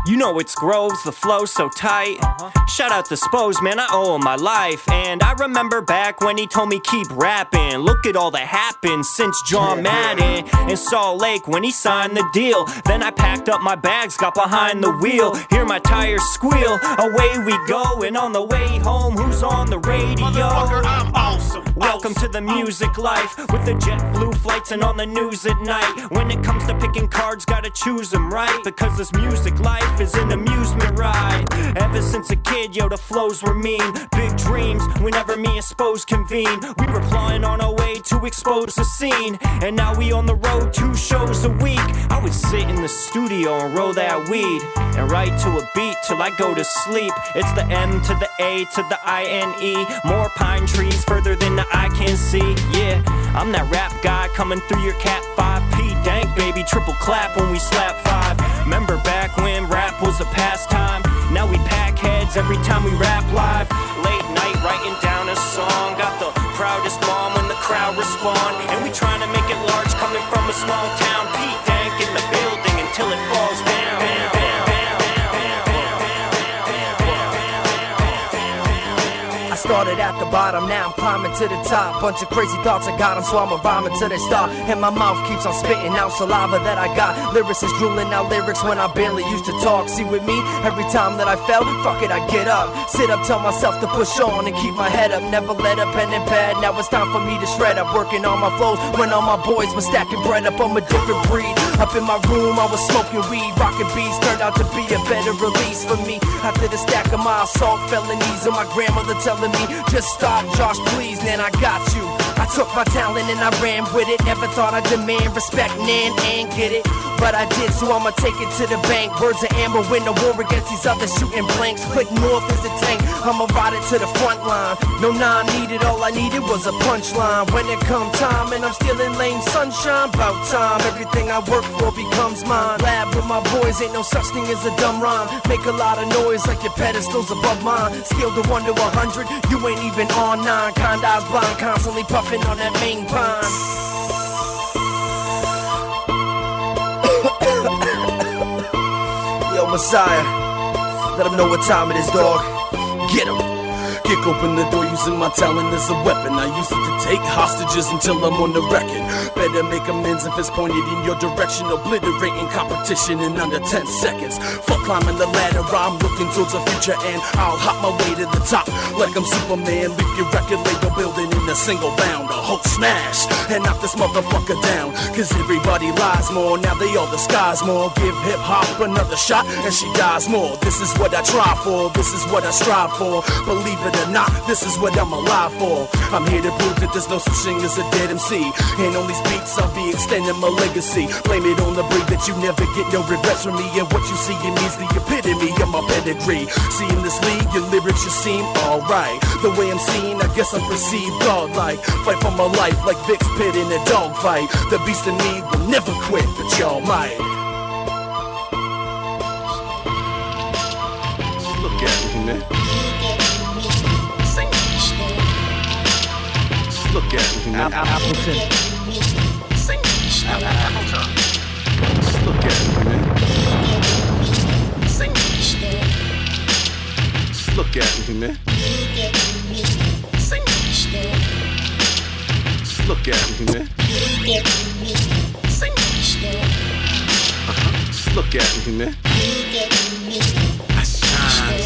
You know it's Groves, the flow's so tight. Shout out to Spose, man, I owe him my life. And I remember back when he told me keep rapping. Look at all that happened since John Madden in Salt Lake when he signed the deal. Then I packed up my bags, got behind the wheel. Hear my tires squeal, away we go. And on the way home, who's on the radio? Motherfucker, I'm awesome. Welcome to the music life, with the JetBlue flights and on the news at night. When it comes to picking cards, gotta choose them right, because this music life is an amusement ride. Ever since a kid, yo, the flows were mean. Big dreams, whenever me and Spose convene. We were plotting on our way to expose the scene, and now we on the road 2 shows a week. I would sit in the studio and roll that weed, and write to a beat till I go to sleep. It's the M to the A to the I-N-E. More pine trees further than the eye can see. Yeah, I'm that rap guy coming through your Cat 5P. Dank, baby, triple clap when we slap 5. Remember back when rap was a pastime? Now we pack heads every time we rap live. Late night writing down a song. Got the proudest mom when the crowd respond. And we trying to make it large coming from a small town. Pete Dank in the building until it falls down. I started at the bottom, now I'm climbing to the top. Bunch of crazy thoughts, I got them, so I'm a rhyming till they stop. And my mouth keeps on spitting out saliva that I got. Lyrics is drooling out lyrics when I barely used to talk. See with me, every time that I fell, fuck it, I get up. Sit up, tell myself to push on and keep my head up. Never let up, pen and pad, now it's time for me to shred up. Working on my flows when all my boys were stacking bread up. I'm a different breed. Up in my room, I was smoking weed, rocking beats. Turned out to be a better release for me. After the stack of my assault felonies and my grandmother telling me, just stop, Josh, please, then I got you. I took my talent and I ran with it. Never thought I'd demand respect, nan, and get it. But I did, so I'ma take it to the bank. Words of amber, win the war against these others shooting blanks. Click north is the tank, I'ma ride it to the front line. No nine needed, all I needed was a punchline. When it come time and I'm still in lane sunshine, about time, everything I work for becomes mine. Lab with my boys, ain't no such thing as a dumb rhyme. Make a lot of noise like your pedestals above mine. Scale to 1 to 100, you ain't even on 9. Kind eyes blind, constantly puffing on that main pine. Yo, Messiah, let him know what time it is, dog. Get him. Kick open the door using my talent as a weapon. I use it to take hostages until I'm on the record. Better make amends if it's pointed in your direction. Obliterating competition in under 10 seconds. Fuck climbing the ladder, I'm looking towards the future and I'll hop my way to the top like I'm Superman. Leave your record label building in a single bound. A whole smash and knock this motherfucker down. Cause everybody lies more, now they all disguise more. Give hip hop another shot and she dies more. This is what I try for, this is what I strive for. Believe it or not, this is what I'm alive for. I'm here to prove that there's no such thing as a dead MC. And on these beats I'll be extending my legacy. Blame it on the breed that you never get no regrets from me. And what you see in me's the epitome of my pedigree. See in this league, your lyrics should seem alright. The way I'm seen, I guess I'm perceived godlike. Fight for my life like Vic's Pit in a dogfight. The beast in me will never quit, but y'all might. Look at me, man. Look at me, man. Appleton. Appleton. Look at me, man. Look at me, man. Look at me, man. Look at me, man. I shine.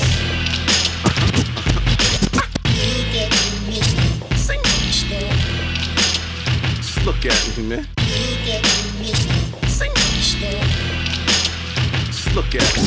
Look at me, man. Look at me.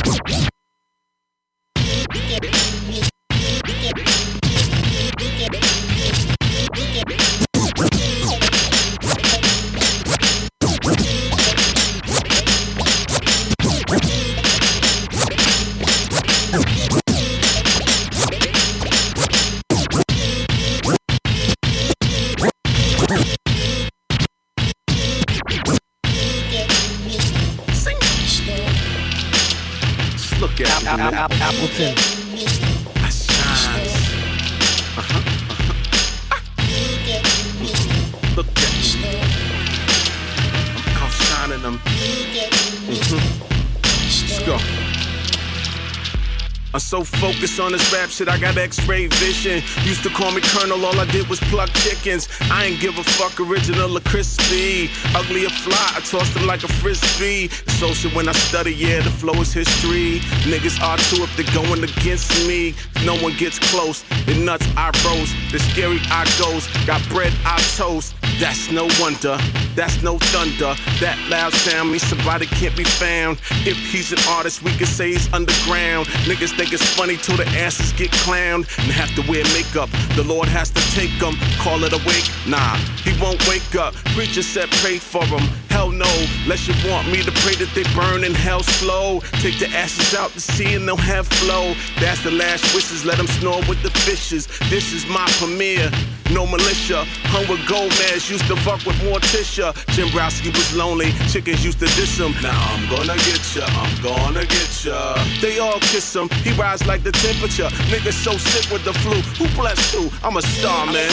Appleton. I shine. Look at me. I'm outshining them. Let's go. I'm so focused on this rap shit, I got x-ray vision. Used to call me Colonel, all I did was pluck chickens. I ain't give a fuck, original or crispy. Ugly or fly, I tossed them like a frisbee. Social when I study, yeah, the flow is history. Niggas are too if they're going against me. No one gets close, the nuts I roast. The scary I goes, got bread I toast. That's no wonder, that's no thunder. That loud sound means somebody can't be found. If he's an artist, we can say he's underground. Niggas think it's funny till the asses get clowned and have to wear makeup. The Lord has to take them, call it a wake. Nah, he won't wake up. Preacher said pray for him. Hell no, unless you want me to pray that they burn in hell slow. Take the ashes out to sea and they'll have flow. That's the last wishes, let them snore with the fishes. This is my premiere. No militia, hung with gold mask, used to fuck with Morticia. Jim Browski was lonely, chickens used to diss him. Now I'm gonna get ya, I'm gonna get ya. They all kiss him, he rise like the temperature. Niggas so sick with the flu, who blessed who? I'm a star, man.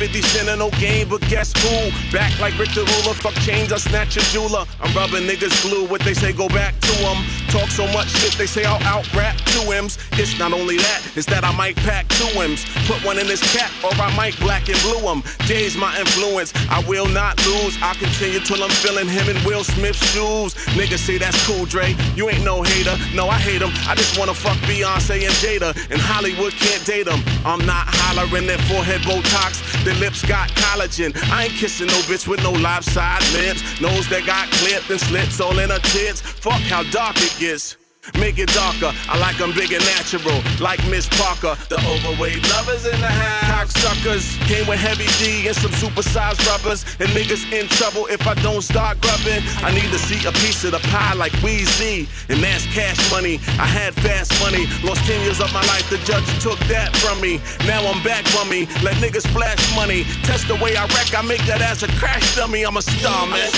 50 Cent and no game, but guess who? Back like Rick the Ruler, fuck change, I snatch your jeweler. I'm rubbing niggas glue, what they say go back to them. Talk so much shit, they say I'll out-rap 2M's. It's not only that, it's that I might pack 2M's. Put one in this cap, or I might black and blue 'em. Jay's my influence, I will not lose. I'll continue till I'm feeling him in Will Smith's shoes. Niggas say that's cool, Dre, you ain't no hater. No, I hate him, I just wanna fuck Beyonce and Jada. And Hollywood can't date them. I'm not hollering their forehead Botox, their lips got collagen. I ain't kissing no bitch with no lopsided lips. Nose that got clipped and slits all in her tits. Fuck how dark it gets. Make it darker, I like them big and natural, like Miss Parker. The overweight lovers in the house. Cocksuckers came with heavy D and some supersized rubbers. And niggas in trouble if I don't start grubbing. I need to see a piece of the pie like Weezy. And that's cash money, I had fast money. Lost 10 years of my life, the judge took that from me. Now I'm back from me, let niggas flash money. Test the way I wreck, I make that ass a crash dummy. I'm a star, man.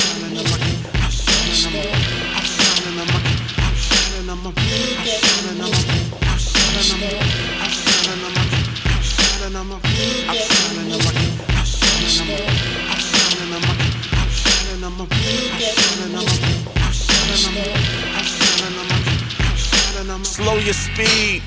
Slow your speed,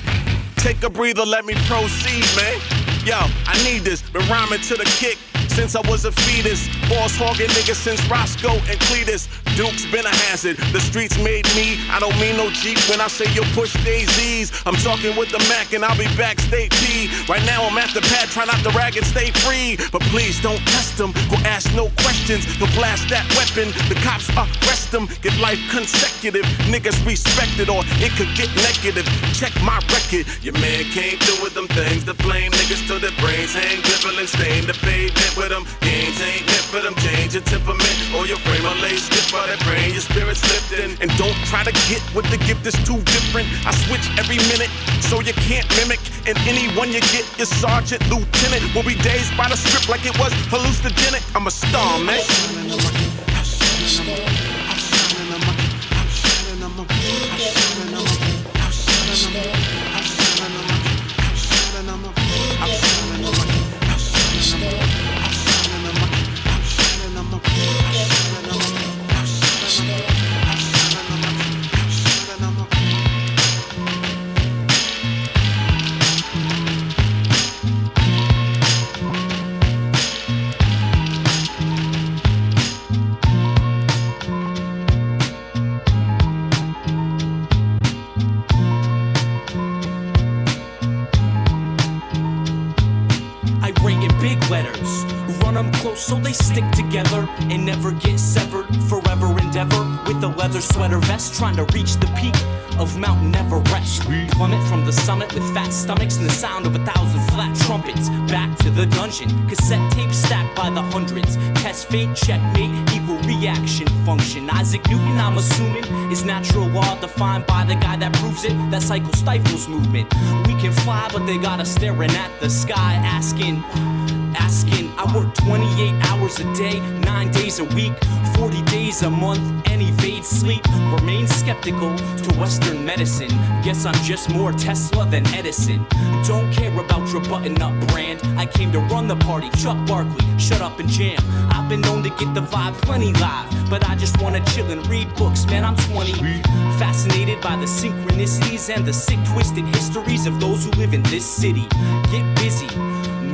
take a breather, let me proceed, man. Yo, I need this, been rhyming to the kick since I was a fetus. Boss hogging niggas since Roscoe and Cletus. Duke's been a hazard, the streets made me. I don't mean no Jeep when I say yo push daisies. I'm talking with the Mac and I'll be back state P. Right now I'm at the pad, try not to rag and stay free. But please don't test them, go ask no questions. Go blast that weapon, the cops arrest them. Get life consecutive, niggas respect it or it could get negative. Check my record, your man came through with them things. The flame niggas till their brains hang, dribble and stain the pavement with them. Games ain't meant for them, change your temperament or your frame of lace stiff by that brain, your spirit's lifting. And don't try to get with the gift that's too different. I switch every minute, so you can't mimic. And anyone you get is sergeant, lieutenant. Will be dazed by the script like it was hallucinogenic. I'm a star, man. So they stick together and never get severed. Forever endeavor with a leather sweater vest, trying to reach the peak of Mount Everest. Plummet from the summit with fat stomachs and the sound of 1,000 flat trumpets. Back to the dungeon, cassette tape stacked by the hundreds. Test fate, checkmate, equal reaction function. Isaac Newton, I'm assuming, is natural law defined by the guy that proves it. That cycle stifles movement. We can fly, but they got us staring at the sky, asking, I work 28 hours a day, 9 days a week, 40 days a month, and evade sleep. Remain skeptical to Western medicine. Guess I'm just more Tesla than Edison. Don't care about your button-up brand. I came to run the party. Chuck Barkley, shut up and jam. I've been known to get the vibe plenty live, but I just wanna chill and read books, man, I'm 20. Fascinated by the synchronicities and the sick, twisted histories of those who live in this city. Get busy,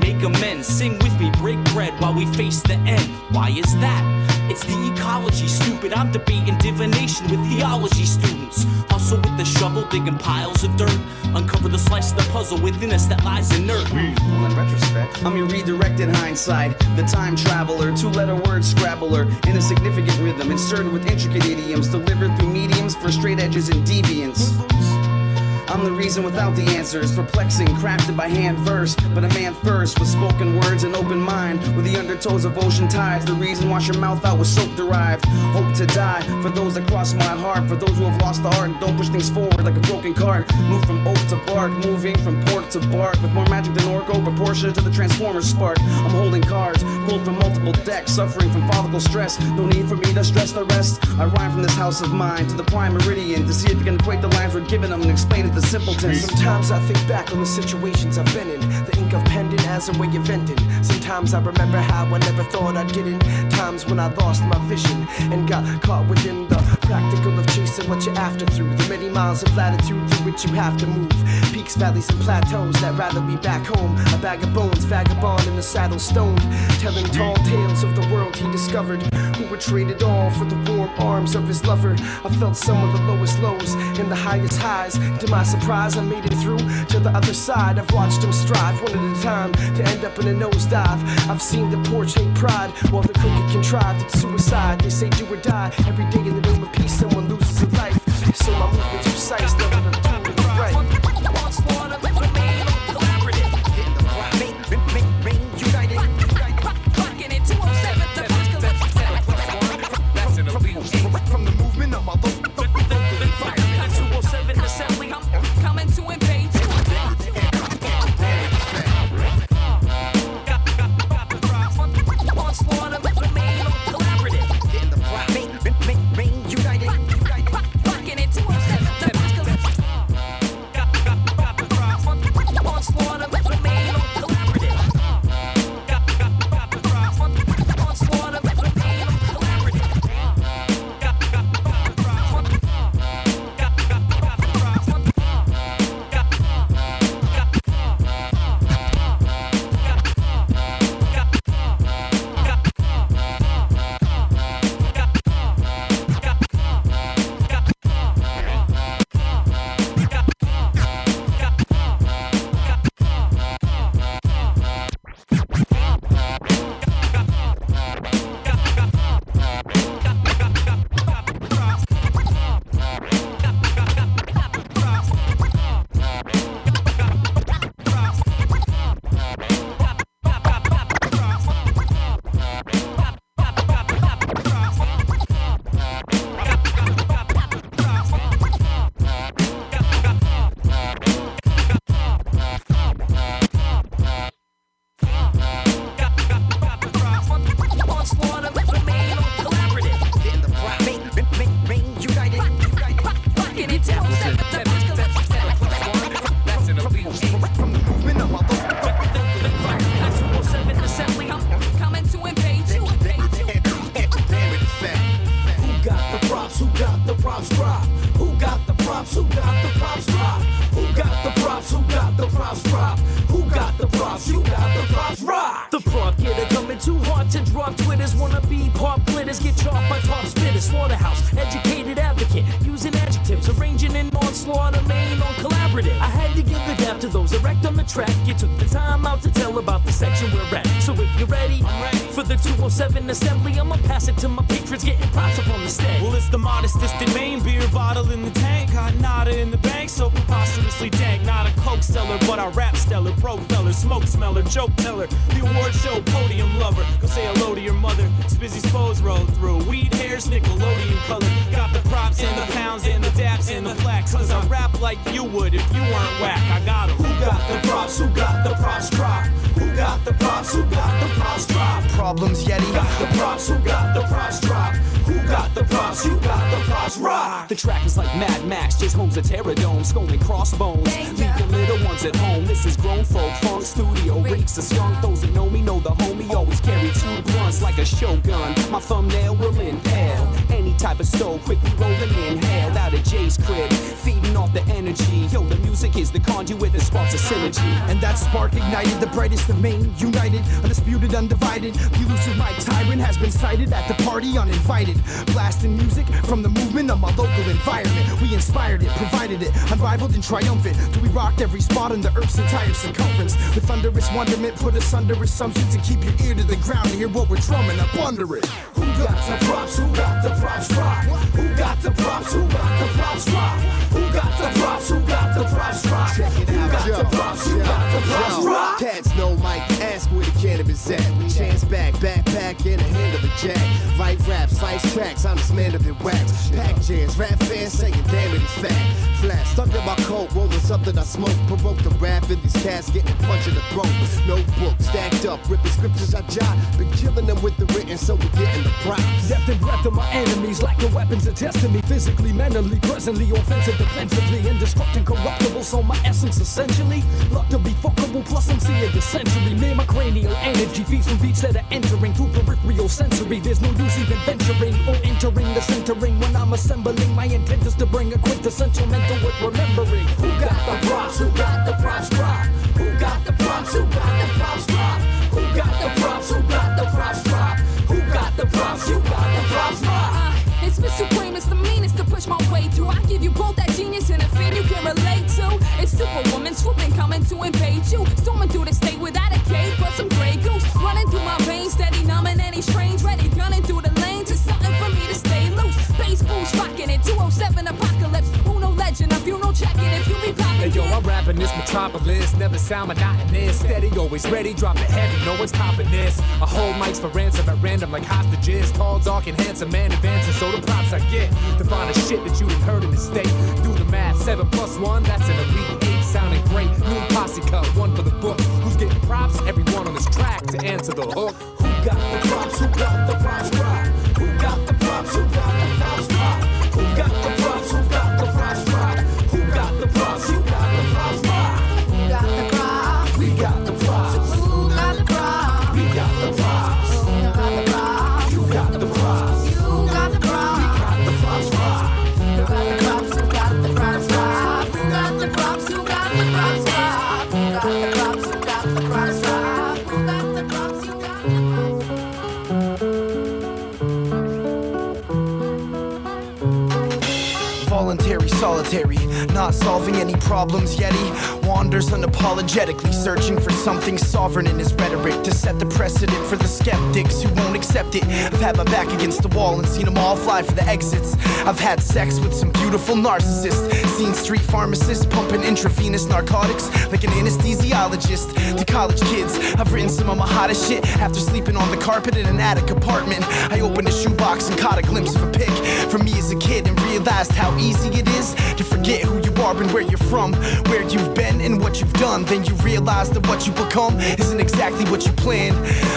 make amends, sing with me, break bread while we face the end. Why is that? It's the ecology, stupid. I'm debating divination with theology students. Hustle with the shovel, digging piles of dirt. Uncover the slice of the puzzle within us that lies inert. Well, in retrospect, I'm your redirected hindsight, the time traveler, two-letter word scrabbler, in a significant rhythm, inserted with intricate idioms, delivered through mediums for straight edges and deviance. I'm the reason without the answers, perplexing, crafted by hand verse. But a man first, with spoken words and open mind, with the undertows of ocean tides. The reason wash your mouth out with soap derived. Hope to die for those that cross my heart, for those who have lost the art and don't push things forward like a broken cart. Move from oak to bark, moving from pork to bark, with more magic than Orko, proportionate to the Transformers spark. I'm holding cards, pulled from multiple decks, suffering from follicle stress. No need for me to stress the rest. I rhyme from this house of mine to the prime meridian, to see if you can equate the lines we're giving them and explain it to simpletons. Sometimes I think back on the situations I've been in, the ink I've penned in as a way of venting. Sometimes Sometimes I remember how I never thought I'd get in. Times when I lost my vision and got caught within the practical of chasing what you're after through the many miles of latitude through which you have to move. Peaks, valleys, and plateaus that rather be back home. A bag of bones, vagabond in the saddle stoned, telling tall tales of the world he discovered, who would trade it all for the warm arms of his lover. I felt some of the lowest lows and the highest highs. To my surprise, I made it through to the other side. I've watched him strive one at a time to end up in a nosedive. I've seen the poor take pride while the crooked contrived it's suicide. They say do or die every day in the name of peace. Someone loses a life, so my movement's precise, never the tool to the right. From the movement of my local environment, 207 assembly, I'm coming to invade you. On slaughter, remain collaborative. In the main united, fucking it 207. On slaughter, remain collaborative. On slaughter, remain collaborative. Assembly, I'ma pass it to my patrons, getting props up on the stage. Well, it's the modest distant main beer bottle in the tank. Got nada in the bank, so preposterously dank. Not a coke seller, but a rap stellar, pro feller, smoke smeller, joke teller, the award show podium lover. Go say hello to your mother. Spizzy's pose roll through. Weed hairs, Nickelodeon color. Got the props and the pounds and the daps and the flex. Cause I rap like you would if you weren't whack. I got 'em. Who got the props? Who got the props? Drop. Who got the props? Who got the props? Drop. Problems, Yeti. Got the props? Who got the props? Drop. Who got the props? Who got the props? Rock. The track is like Mad Max, chase homes at Terradome, scolding crossbones. Leave your little ones at home. This is grown folk, funk studio reeks. A skunk. Those that know me know the homie always carry 2 blunts like a shogun. My thumbnail will impale any type of stove, quickly rolling inhale out of Jay's crib, feeding off the energy. Yo, the music is the conduit that sparks a synergy. And that spark ignited the brightest of Maine, united, undisputed, undivided. The elusive mic tyrant has been sighted at the party uninvited. Blasting music from the movement of my local environment. We inspired it, provided it, unrivaled and triumphant. Till we rocked every spot on the earth's entire circumference. With thunderous wonderment, put us under assumptions and keep your ear to the ground to hear what we're drumming up under it. Who got the props? Who got the props? Rock. Who got the props? Who got the props? Rock. Who got the props? Who got the props? Rock. Who got the props? Who got the props? Rock. Cats know Mike, ask where the cannabis at. Chance back, backpack in the hand of a jack. Write raps, slice tracks, I'm this man of it wax. Pack jams, rap fans saying damn it is fat. Flat, stuck in my coat, rolling something I smoke. Provoke the rap in these cats getting punched in the throat. Notebook stacked up, ripping scriptures I jot. Been killing them with the written, so we're getting the props. Depth and breadth of my enemies, like the weapons of destiny. Physically, mentally, presently, offensive, defensively, indestructible, corruptible. So my essence essentially, luck to be fuckable, plus MC of the century. Man, my cranial energy feeds from beats that are entering through peripheral sensory. There's no use even venturing or entering the centering when I'm assembling. My intent is to bring a quintessential mental with remembering. Who got the props? Who got the props? Rock. Who got the props? Who got the props? Rock. Who got the props? Who got the props? Rock. Who got the props? You got the props? Rock. It's Mr. Supreme, it's the meanest to push my way through. I give you both that genius and a fin you can relate to. It's Superwoman swooping, coming to invade you. Storming through the state without a cage, but some gray goose running through my veins, steady numbing any strange. Ready gunning through the lanes, it's something for me to stay loose. Bass boost rocking it, 207 apocalypse. Uno legend, a funeral checking if you be popping. Hey yo, I'm rapping this metropolis, never sound monotonous. Steady, always ready, drop it heavy, no one's topping this. I hold mics for ransom at random like hostages. Tall, dark, and handsome man advancing, so the props I get to find a shit that you done heard in the state. Do the math, 7 + 1, that's an elite 8, sounding great. New posse cut, one for the book. Who's getting props? Everyone on this track to answer the hook. Who got the props? Who got the props? Rock. Who got the props? Who got the props? Rock. Who got the props? Who got the props? Rock. Who got the props? You got the props? Rock. Who got the props? We got the props. Who got the props? We got the props. Who got the props? You got the props. You got the props. We got the props. Rock. Who got the props? Who got the props? Rock. Who got the props? Who got the props? Rock. Who got the props? Who got the props? Rock. Who got the props? You got the props. Voluntary, solitary, not solving any problems yet. He wanders unapologetically, searching for something sovereign in his rhetoric to set the precedent for the skeptics who won't accept it. I've had my back against the wall and seen them all fly for the exits. I've had sex with some beautiful narcissists, seen street pharmacists pumping intravenous narcotics like an anesthesiologist. To college kids, I've written some of my hottest shit after sleeping on the carpet in an attic apartment. I opened a shoebox and caught a glimpse of a pic from me as a kid and realized how easy it is to forget who you are and where you're from, where you've been and what you've done. Then you realize that what you become isn't exactly what you planned.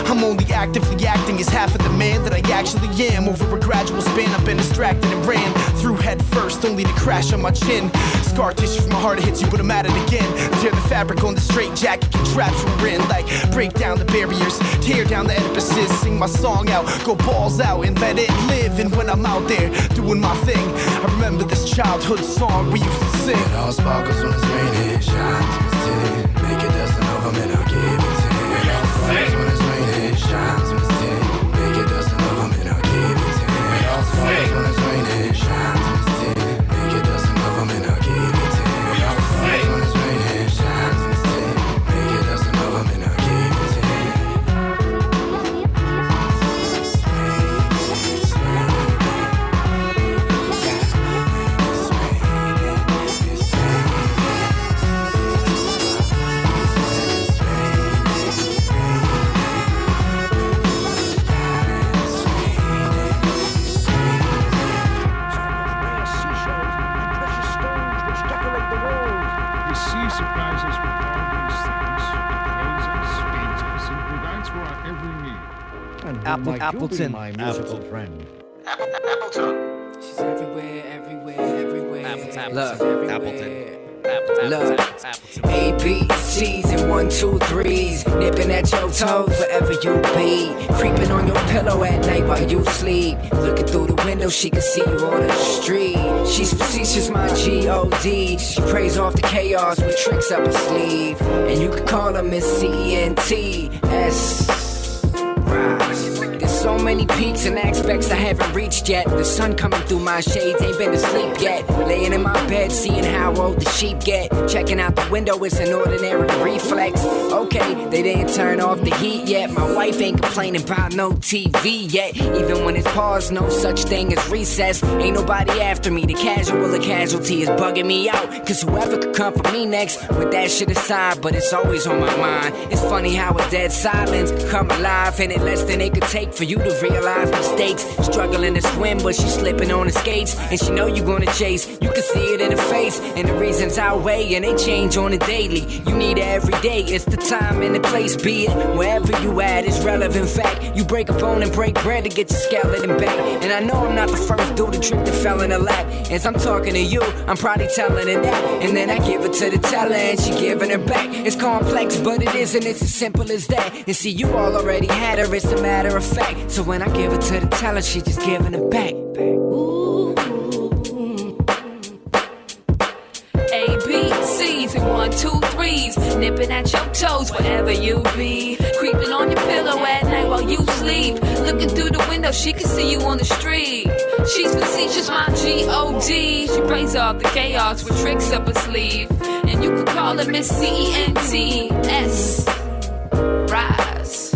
I'm only actively acting as half of the man that I actually am. Over a gradual span I've been distracted and ran through head first only to crash on my chin. Scar tissue from my heart hits you but I'm at it again. Tear the fabric on the straight jacket, get trapped we're in. Like break down the barriers, tear down the edifices, sing my song out, go balls out and let it live. And when I'm out there doing my thing, I remember this childhood song we used to sing. It all sparkles when it's raining, shines when it's tin. Make it dust and over, man, I'll give it 10. It all sparkles when it's raining, shines when it's tin. Make it dust and over, man, I'll give it 10. It all sparkles when it's raining, shines when it's tin. Make it dust and over, man, I'll give it 10. It all sparkles when it's raining, shines when it's tin. Make it dust and over, man, I'll give it 10. Appleton, my musical friend. Appleton. She's everywhere, everywhere, everywhere. Appleton. Look, A, B, C's and 1, 2, 3s. Nipping at your toes wherever you be. Creeping on your pillow at night while you sleep. Looking through the window, she can see you on the street. She's facetious, my G.O.D. She prays off the chaos with tricks up her sleeve. And you can call her Miss C-E-N-T-S. There's so many peaks and aspects I haven't reached yet. The sun coming through my shades, ain't been to sleep yet. Laying in my bed, seeing how old the sheep get. Checking out the window, it's an ordinary reflex. Okay, they didn't turn off the heat yet. My wife ain't complaining about no TV yet. Even when it's paused, no such thing as recess. Ain't nobody after me, the casual or casualty is bugging me out. Cause whoever could come for me next, with that shit aside, but it's always on my mind. It's funny how a dead silence come alive, and it less than it could take for you to realize realize mistakes. Struggling to swim, but she's slipping on the skates. And she know you gonna chase, you can see it in her face. And the reasons outweigh, and they change on a daily. You need it every day, it's the time and the place. Be it wherever you at, it's relevant fact. You break a bone and break bread to get your skeleton back. And I know I'm not the first dude to trip that fell in a lap. As I'm talking to you, I'm probably telling her that. And then I give it to the teller and she giving her back. It's complex, but it isn't, it's as simple as that. And see, you all already had her, it's a matter of fact. So when I give it to the teller, she just giving it back. Ooh. A, B, C's and 1, 2, 3s. Nipping at your toes wherever you be. Creeping on your pillow at night while you sleep. Looking through the window, she can see you on the street. She's facetious, my G-O-D. She plays off the chaos with tricks up her sleeve. And you could call her Miss C-E-N-T-S. Rise.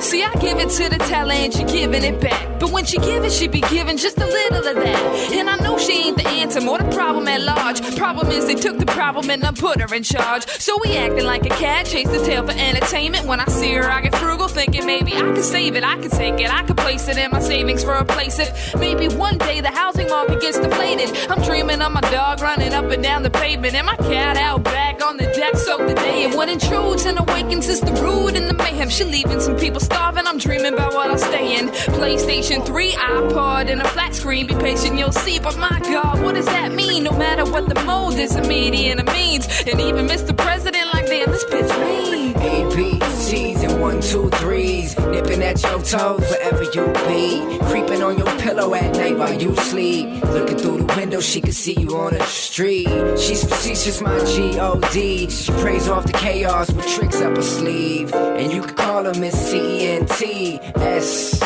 See, I give it to the teller and she giving it back. But when she give it, she be giving just a little of that. And I know she ain't the answer, more the problem at large. Problem is they took the problem and done put her in charge. So we acting like a cat, chase the tail for entertainment. When I see her, I get frugal, thinking maybe I can save it, I can take it, I can place it in my savings for a place it. Maybe one day the housing market gets deflated. I'm dreaming of my dog running up and down the pavement, and my cat out back on the deck, soak the day. And what intrudes and awakens is the rude and the mayhem. She leaving some people starving, I'm dreaming about what I'll stay in. PlayStation 3, iPod, and a flat screen. Be patient, you'll see, but my God, what does that mean? No matter what the mode is, a median, a means. And even Mr. President like, damn, this bitch mean. A, B, C's and 1, 2, 3s. Nipping at your toes wherever you be. Creeping on your pillow at night while you sleep. Looking through the window, she can see you on the street. She's facetious, my G-O-D. She prays off the chaos with tricks up her sleeve. And you can call her Miss C-E-N-T-S.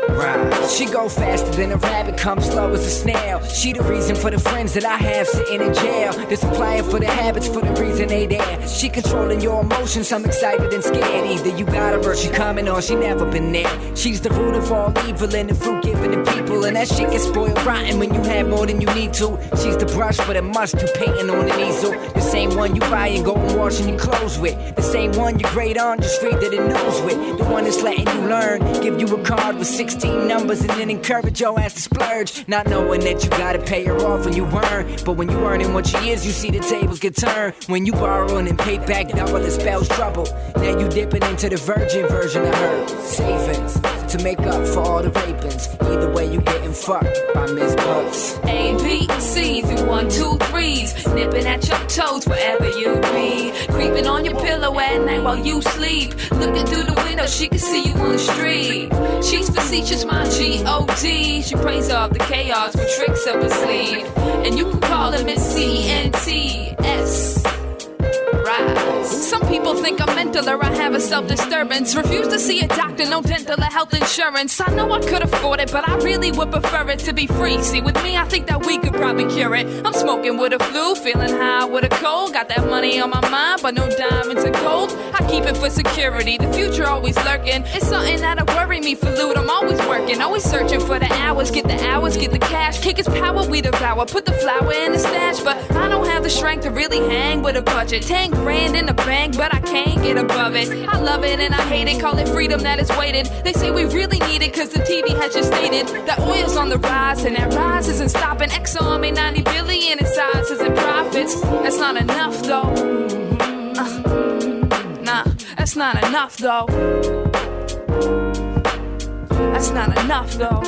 Right. She go faster than a rabbit, come slow as a snail. She the reason for the friends that I have sitting in jail. They're supplying for the habits for the reason they there. She controlling your emotions, I'm excited and scared. Either you got her or she coming or she never been there. She's the root of all evil and the fruit giving to people. And that shit gets spoiled rotten when you have more than you need to. She's the brush for the must you painting on an easel. The same one you buy and go and washing your clothes with. The same one you grade on, just read that it knows with. The one that's letting you learn, give you a card with 16 numbers and then encourage your ass to splurge. Not knowing that you gotta pay her off when you earn. But when you earning what she is, you see the tables get turned. When you borrowing and pay back double, it spells trouble. Now you dipping into the virgin version of her savings to make up for all the rapings. Either way you getting fucked by Miss Bucks. A, B, C's and 1, 2, 3s. Nipping at your toes wherever you be. Creeping on your pillow at night while you sleep. Looking through the window, she can see you on the street. She's facetious, my G-O-D. She prays off the chaos with tricks up her sleeve. And you can call her Miss C-E-N-T-S. Rise. Some people think I'm mental or I have a self-disturbance. Refuse to see a doctor, no dental or health insurance. I know I could afford it, but I really would prefer it to be free. See, with me, I think that we could probably cure it. I'm smoking with a flu, feeling high with a cold. Got that money on my mind, but no diamonds and gold. I keep it for security, the future always lurking. It's something that'll worry me for loot. I'm always working, always searching for the hours. Get the cash. Kick its power, we devour. Put the flour in the stash, but I don't have the strength to really hang with a budget. 10 grand in the bank, but I can't get above it. I love it and I hate it, call it freedom that is weighted. They say we really need it cause the TV has just stated that oil's on the rise and that rise isn't stopping. Exxon made 90 billion in sizes and profits. That's not enough though. Nah, that's not enough though. That's not enough though.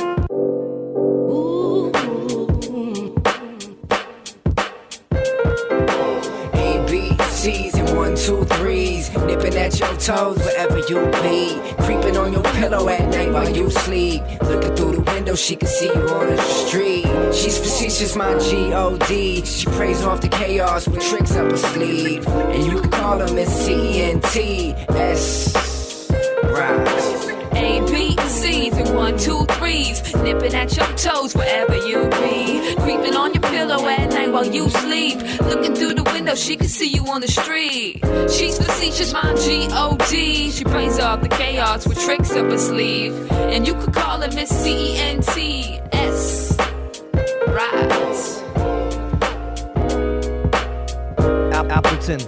C's and 1, 2, 3s. Nipping at your toes wherever you be. Creeping on your pillow at night while you sleep. Looking through the window, she can see you on the street. She's facetious, my G-O-D. She prays off the chaos with tricks up her sleeve. And you can call her Miss C-E-N-T-S. Rise. A, B, C's and 1, 2, 3s. Nipping at your toes wherever you be. Creeping on your pillow at night while you sleep. Looking through the window, she can see you on the street. She's facetious, my G-O-D. She prays off the chaos with tricks up her sleeve. And you could call her Miss C-E-N-T-S. Rise. Appleton.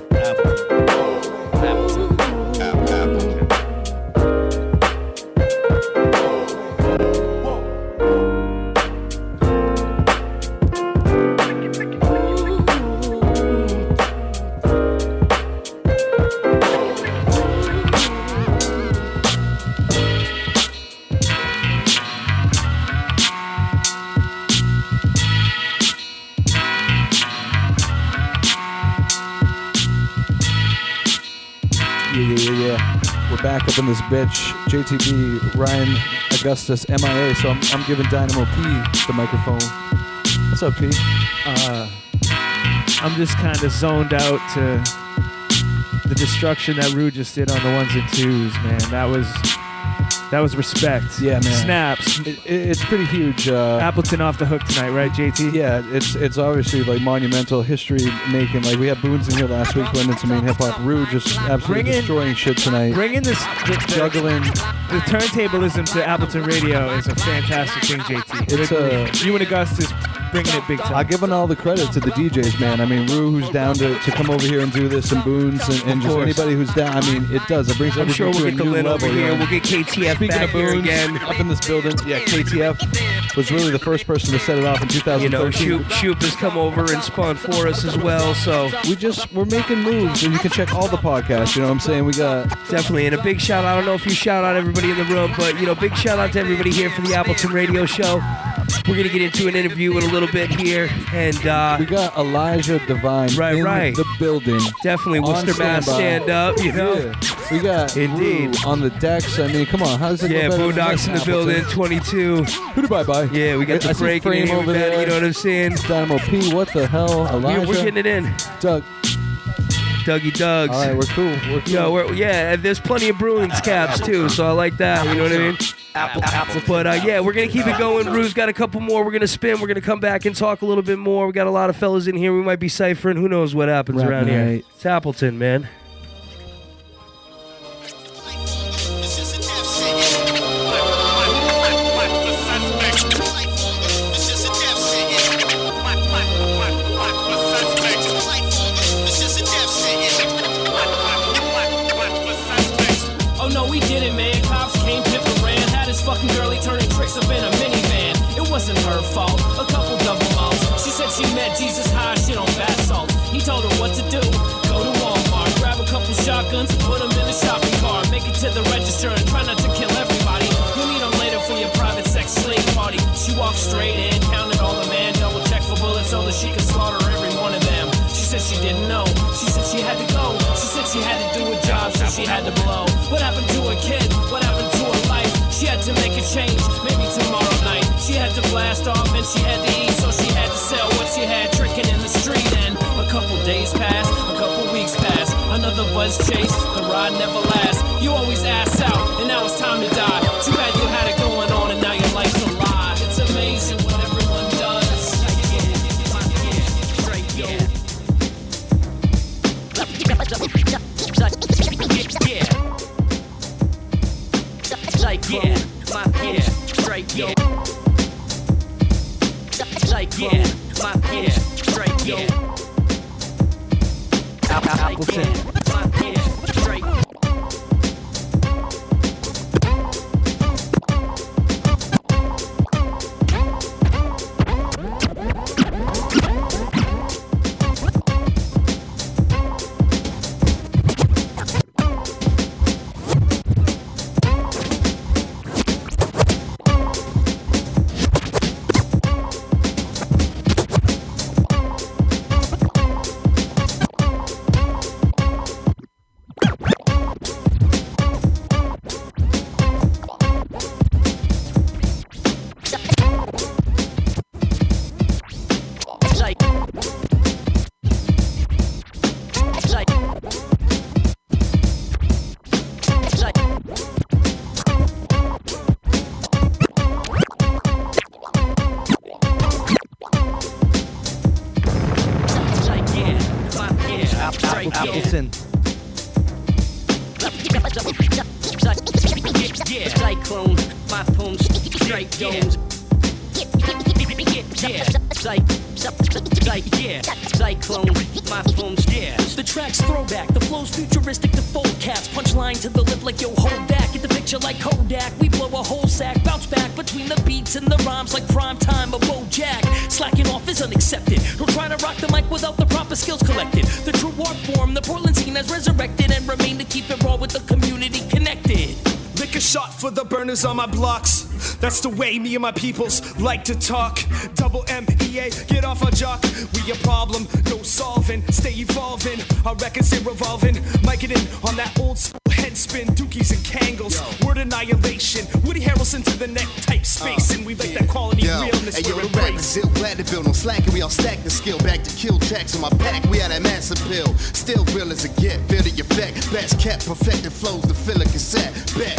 Yeah. We're back up in this bitch. JTB, Ryan Augustus, MIA. So I'm giving Dynamo P the microphone. What's up, P? I'm just kind of zoned out to the destruction that Rew just did on the 1s and 2s, man. That was respect. Yeah, man. Snaps. It's pretty huge. Appleton off the hook tonight, right, JT? Yeah, it's obviously like monumental history making. Like we had Boons in here last week, blending some main hip hop. Rew just absolutely destroying shit tonight. Bringing this juggling. The turntablism to Appleton Radio is a fantastic thing, JT. It's you and Augustus bringing it big time. I'll give all the credit to the DJs, man. I mean, Rew, who's down to come over here and do this, and Boons, and just anybody who's down. I mean, it does. It brings everything to a new level. We'll get KTF Speaking back of Boons, here again. up in this building. Yeah, KTF was really the first person to set it off in 2013. Shoop has come over and spun for us as well. So we're making moves, and you can check all the podcasts. You know what I'm saying? We got definitely, and a big shout out. I don't know if you shout out everybody in the room, but big shout out to everybody here for the Appleton Radio Show. We're gonna get into an interview in a little bit here, and we got Elijah Divine in the building. Definitely, Worcester Mass stand up. Yeah. We got Rew on the decks. I mean, come on, how does it go better Boondocks in the building, 22. Bye. Yeah, we got the break in here over there. You know what I'm saying? Dynamo P, what the hell, Elijah? We're getting it in. Dougie Dougs. All right, we're cool. And there's plenty of Bruins caps too, so I like that. You know what I mean? Apple. But we're gonna keep it going. Rew's got a couple more. We're gonna spin. We're gonna come back and talk a little bit more. We got a lot of fellas in here. We might be ciphering. Who knows what happens around here? It's Appleton, man. Fucking girlie turning tricks up in a minivan. It wasn't her fault. A couple double malts. She said she met Jesus high shit on bath salts. He told her what to do. Go to Walmart, grab a couple shotguns and put them in the shopping cart. Make it to the register and try not to kill everybody. You'll need them later for your private sex slave party. She walked straight in, counted all the men, double checked for bullets so that she could slaughter every one of them. She said she didn't know. She said she had to go. She said she had to do a job, so she had to blow. What happened to her kid? What happened to her life? She had to make a change, maybe tomorrow night. She had to blast off and she had to eat, so she had to sell what she had tricking in the street. And a couple days passed, a couple weeks passed, another buzz chase, the ride never lasts. You always ass out, and now it's time to die. Too bad you had it going on and now your life's a lie. It's amazing what everyone does. Appleton. Cyclone, my poems strike domes. Cyclone, my poems, The track's throwback, the flow's futuristic, the fold caps. Punchline to the lip like yo, hold back. Get the picture like Kodak. We blow a whole sack, bounce back between the beats and the rhymes like prime time of Bojack. Slacking off is unaccepted. Don't try to rock the mic without the proper skills collected. The true art form, the Portland scene has resurrected and remain to keep it raw with the community connected. Lick a shot for the burners on my blocks. That's the way me and my peoples like to talk. Double MEA, get off our jock. We a problem, no solving, stay evolving. Our records stay revolving. Mic it in on that old school head spin, dookies and Kangles. Word annihilation, Woody Harrelson to the neck type space. And we like that quality realness. Hey, yo, the rappers still glad to build on slack, and we all stack the skill. Back to kill tracks in my pack, we had that massive pill. Still real as a get, feel the effect. Best kept, perfected flows to fill a cassette. Bet,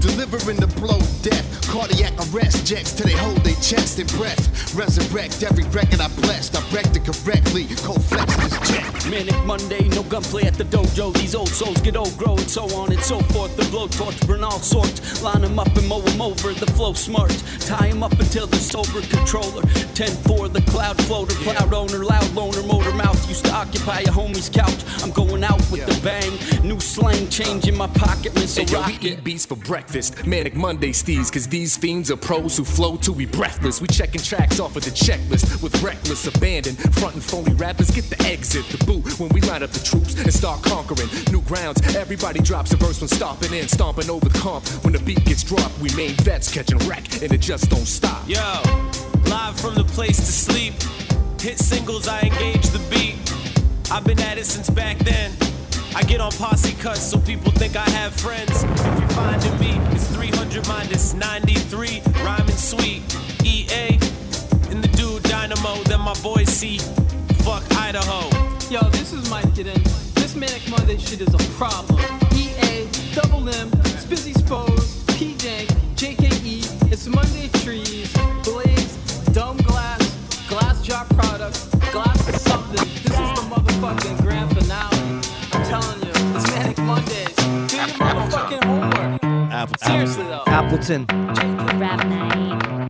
delivering the blow death. Cardiac arrest, jacks till they hold their chest and breath. Resurrect every record I blessed. I wrecked it correctly, cold flex this jet. Manic Monday, no gunplay at the dojo. These old souls get old, grow, and so on and so forth. The blowtorch burn all sorts. Line them up and mow them over. The flow smart. Tie them up until the sober controller. 10-4, the cloud floater. Cloud owner, loud loner, motor mouth. Used to occupy a homie's couch. I'm going out with the bang. New slang, change in my pocket. Missile rocket. We eat beats for breakfast. Manic Monday steez, cause these fiends are pros who flow till we breathless. We checking tracks off of the checklist with reckless abandon. Front and phony rappers get the exit, the boot when we line up the troops and start conquering new grounds. Everybody drops a verse when stomping in, stomping over the comp. When the beat gets dropped, we main vets catching wreck, and it just don't stop. Yo, live from the place to sleep. Hit singles, I engage the beat. I've been at it since back then. I get on posse cuts so people think I have friends. If you're finding me, it's 300 minus 93. Rhyming sweet. EA and the dude Dynamo. Then my boys see. Fuck Idaho. Yo, this is Mike Kidden. This Manic Monday shit is a problem. EA, Double M, Spizzy Spose, P-Jank, JKE, it's Monday Trees, Blaze, Dumb Glass, Glass Jock Products, Glass is something. This is the motherfucking grand finale. I'm telling you, it's Manic Mondays. Do your motherfucking homework. Seriously though. Appleton. Rap night.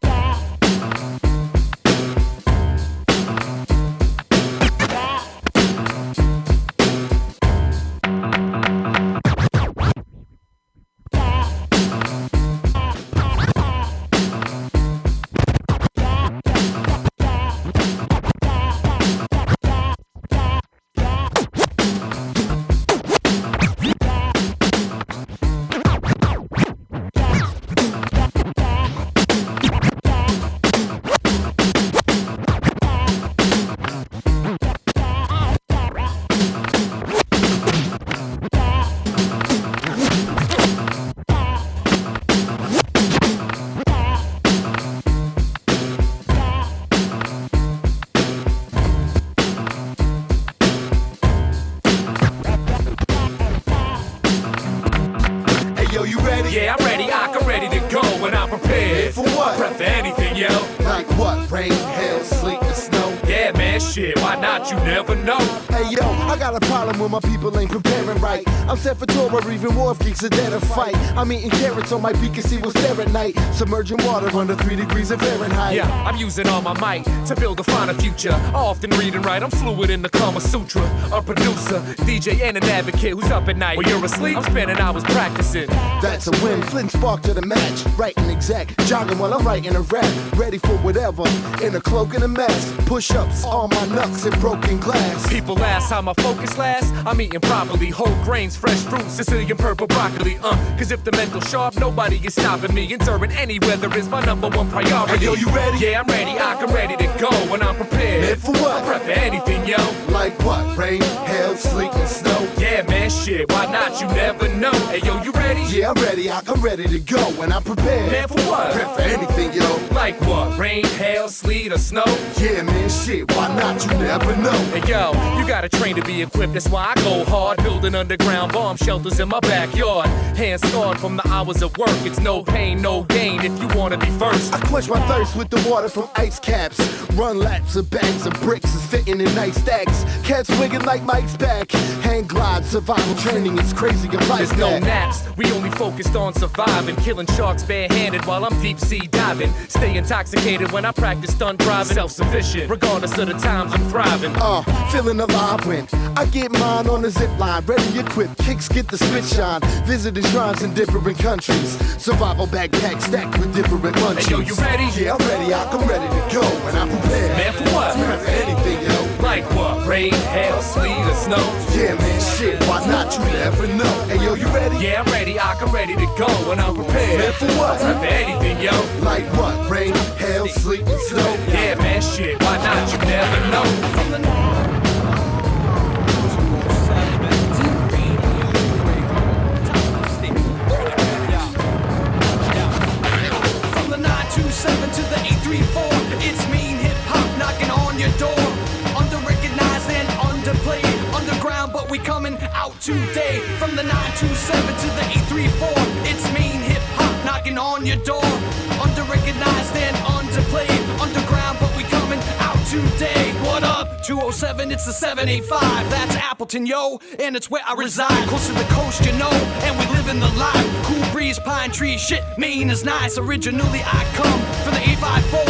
Yeah, I'm ready, I'm ready to go when I'm prepared. For what? Prep for anything, yo. Like what? Rain, hail, sleet, and snow. Yeah, man, shit, why not? You never know. Hey, yo, I got a problem when my people ain't preparing right. I'm set for tour or even war if geeks are dead to fight. I'm eating carrots on my beak and see what's there at night. Submerging water under 3 degrees of Fahrenheit. Yeah, I'm using all my might to build a finer future. I often read and write, I'm fluid in the Kama Sutra. A producer, DJ, and an advocate who's up at night. When you're asleep, I'm spending hours practicing. That's a win, Flint spark to the match. Writing exact, jogging while I'm writing a rap. Ready for whatever, in a cloak and a mask. Push-ups, all my knucks and broken glass. People ask how my focus lasts. I'm eating properly, whole grains, fresh fruit, Sicilian purple broccoli. Cause if the mental sharp, nobody is stopping me. Enduring any weather is my #1 priority. Hey, yo, you ready? Yeah, I'm ready, I'm ready to go when I'm prepared. Man, for what? I'm prep for anything, yo. Like what? Rain, hail, sleet, and snow. Yeah, man, shit, why not? You never know. Hey, yo, you ready? Yeah, I'm ready, I'm ready to go when I'm prepared. Man, for what? Prep for anything, yo. Like what? Rain, hail, sleet, or snow? Yeah, man, shit, why not? You never know. Hey, yo, you gotta train to be equipped, that's why I go hard. Building underground bomb shelters in my backyard. Hands scarred from the hours of work. It's no pain, no gain if you wanna be first. I quench my thirst with the water from ice caps. Run laps of bags of bricks is fitting in nice stacks. Cats wigging like Mike's back. Hang glide, survival training, it's crazy of life. There's no naps, we only focused on surviving. Killing sharks barehanded while I'm deep sea diving. Stay intoxicated when I practice stunt driving. Self-sufficient, regardless of the times I'm thriving. Feeling alive when I get mine on the zip line. Ready equipped, kicks get the spit shine. Visiting shrines in different countries. Survival backpack stacked with different munchies. Hey, yo, you ready? Yeah, I'm ready, I'm ready to go. And I'm prepared. Man, for what? Prep for anything, yo. Like what? Rain, hail, sleet, or snow? Yeah, man, shit, why not? You never know. Hey, yo, you ready? ready? Yeah, I'm ready, I'm ready to go, and I'm prepared. Man, for what? For anything, yo. Like what? Rain, hail, sleet, and snow? Yeah, man, shit, why not? You never know. From the From the 927 to the 834, it's mean hip hop knocking on your door. Under-recognized and underplayed, underground, but we coming out today. From the 927 to the 834, it's mean hip hop knocking on your door. Under-recognized and underplayed, underground, but we coming out today. What up? 207, it's the 785. That's Appleton, yo, and it's where I reside. Close to the coast, you know, and we live in the life. Cool breeze, pine trees, shit, Maine is nice. Originally, I come from the 854.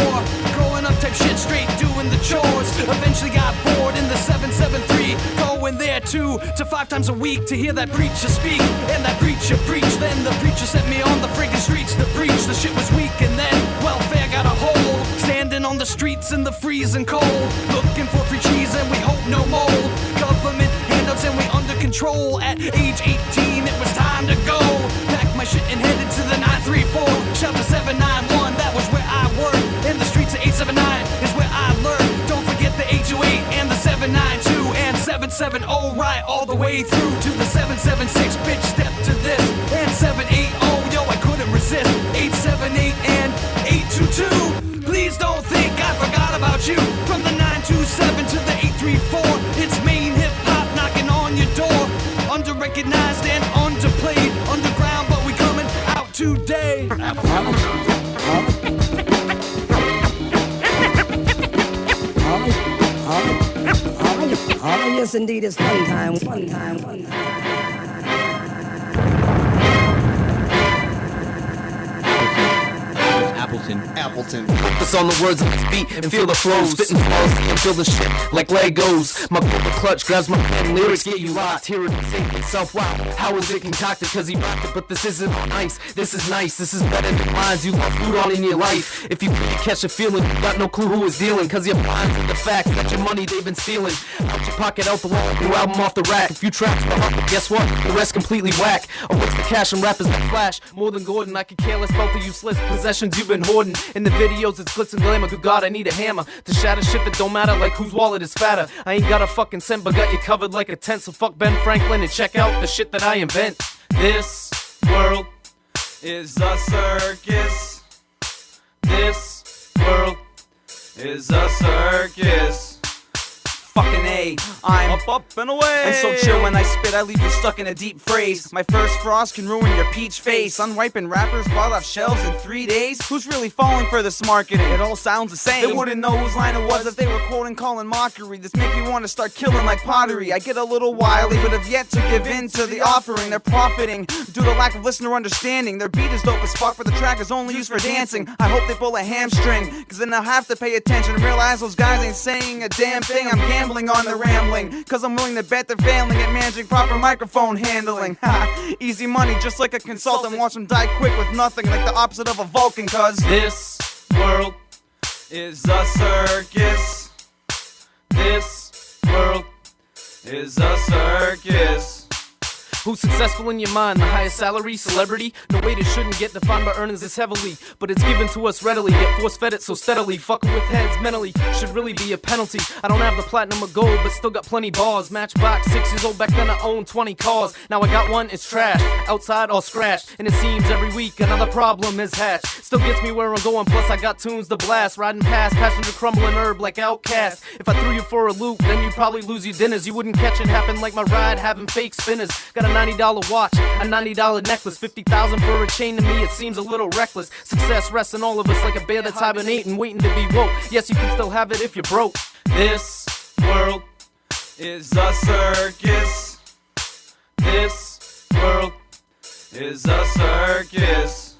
Growing up type shit, straight doing the chores. Eventually got bored in the 773. Going there 2 to 5 times a week to hear that preacher speak. And that preacher preached. Then the preacher sent me on the friggin' streets to preach. The shit was weak and then welfare got a hold. Standing on the streets in the freezing cold. Looking for free cheese and we hope no mold. Government handouts and we under control. At age 18 it was time to go. Packed my shit and headed to the 934. Shout to 791, that was where I worked. In the streets of 879 is where I learned. Don't forget the 828 and the 792 and 770 right all the way through to the 776. Bitch, step to this. And 780, yo, I couldn't resist. 878 and 822. Please don't think I forgot about you. From the 927 to the 834, it's main hip hop knocking on your door. Under-recognized and underplayed, underground, but we coming out today. Yes, indeed, it's fun time, fun time, fun time. Appleton. Focus on the words of this beat and feel the flow. Spitting flows and feel the shit like Legos. My corporate clutch grabs my pen, lyrics get you locked. Hear it say itself, wow, how is it concocted? Cause he rocked it, but this isn't nice. This is nice, this is better than lines you love food on in your life. If you can't catch a feeling, you got no clue who is dealing. Cause you're blind to the fact that your money they've been stealing. Out your pocket, out the wall, new album off the rack. A few tracks, but guess what? The rest completely whack. Or what's the cash and rappers that flash? More than Gordon, I could care less about the useless possessions you've been hoarding. In the videos, it's glitz and glamour. Good God, I need a hammer to shatter shit that don't matter, like whose wallet is fatter. I ain't got a fucking cent, but got you covered like a tent. So fuck Ben Franklin and check out the shit that I invent. This world is a circus. This world is a circus. Fucking A, I'm up and away. And so chill when I spit, I leave you stuck in a deep phrase. My first frost can ruin your peach face. Unripened rappers fall off shelves in 3 days. Who's really falling for this marketing? It all sounds the same. They wouldn't know whose line it was if they were quoting calling mockery. This makes me want to start killing like pottery. I get a little wily, but have yet to give in to the offering. They're profiting due to lack of listener understanding. Their beat is dope as fuck, but the track is only used for dancing. I hope they pull a hamstring, cause then I'll have to pay attention and realize those guys ain't saying a damn thing. I'm gambling on the rambling, cause I'm willing to bet they're failing at managing proper microphone handling. Ha, easy money just like a consultant. Watch them die quick with nothing, like the opposite of a Vulcan. Cause this world is a circus. This world is a circus. Who's successful in your mind? The highest salary, celebrity? No way, this shouldn't get defined by earnings this heavily, but it's given to us readily, yet force-fed it so steadily. Fucking with heads mentally should really be a penalty. I don't have the platinum or gold, but still got plenty bars. Matchbox, 6 years old, back then I owned 20 cars. Now I got one, it's trash, outside all scratched, and it seems every week another problem is hatched. Still gets me where I'm going, plus I got tunes to blast. Riding past, passenger crumbling herb like Outcast. If I threw you for a loop, then you'd probably lose your dinners. You wouldn't catch it happen like my ride, having fake spinners. Got a $90 watch, a $90 necklace, 50,000 for a chain. To me it seems a little reckless. Success rests in all of us like a bear that's hibernating, waiting to be woke. Yes, you can still have it if you're broke. This world is a circus. This world is a circus.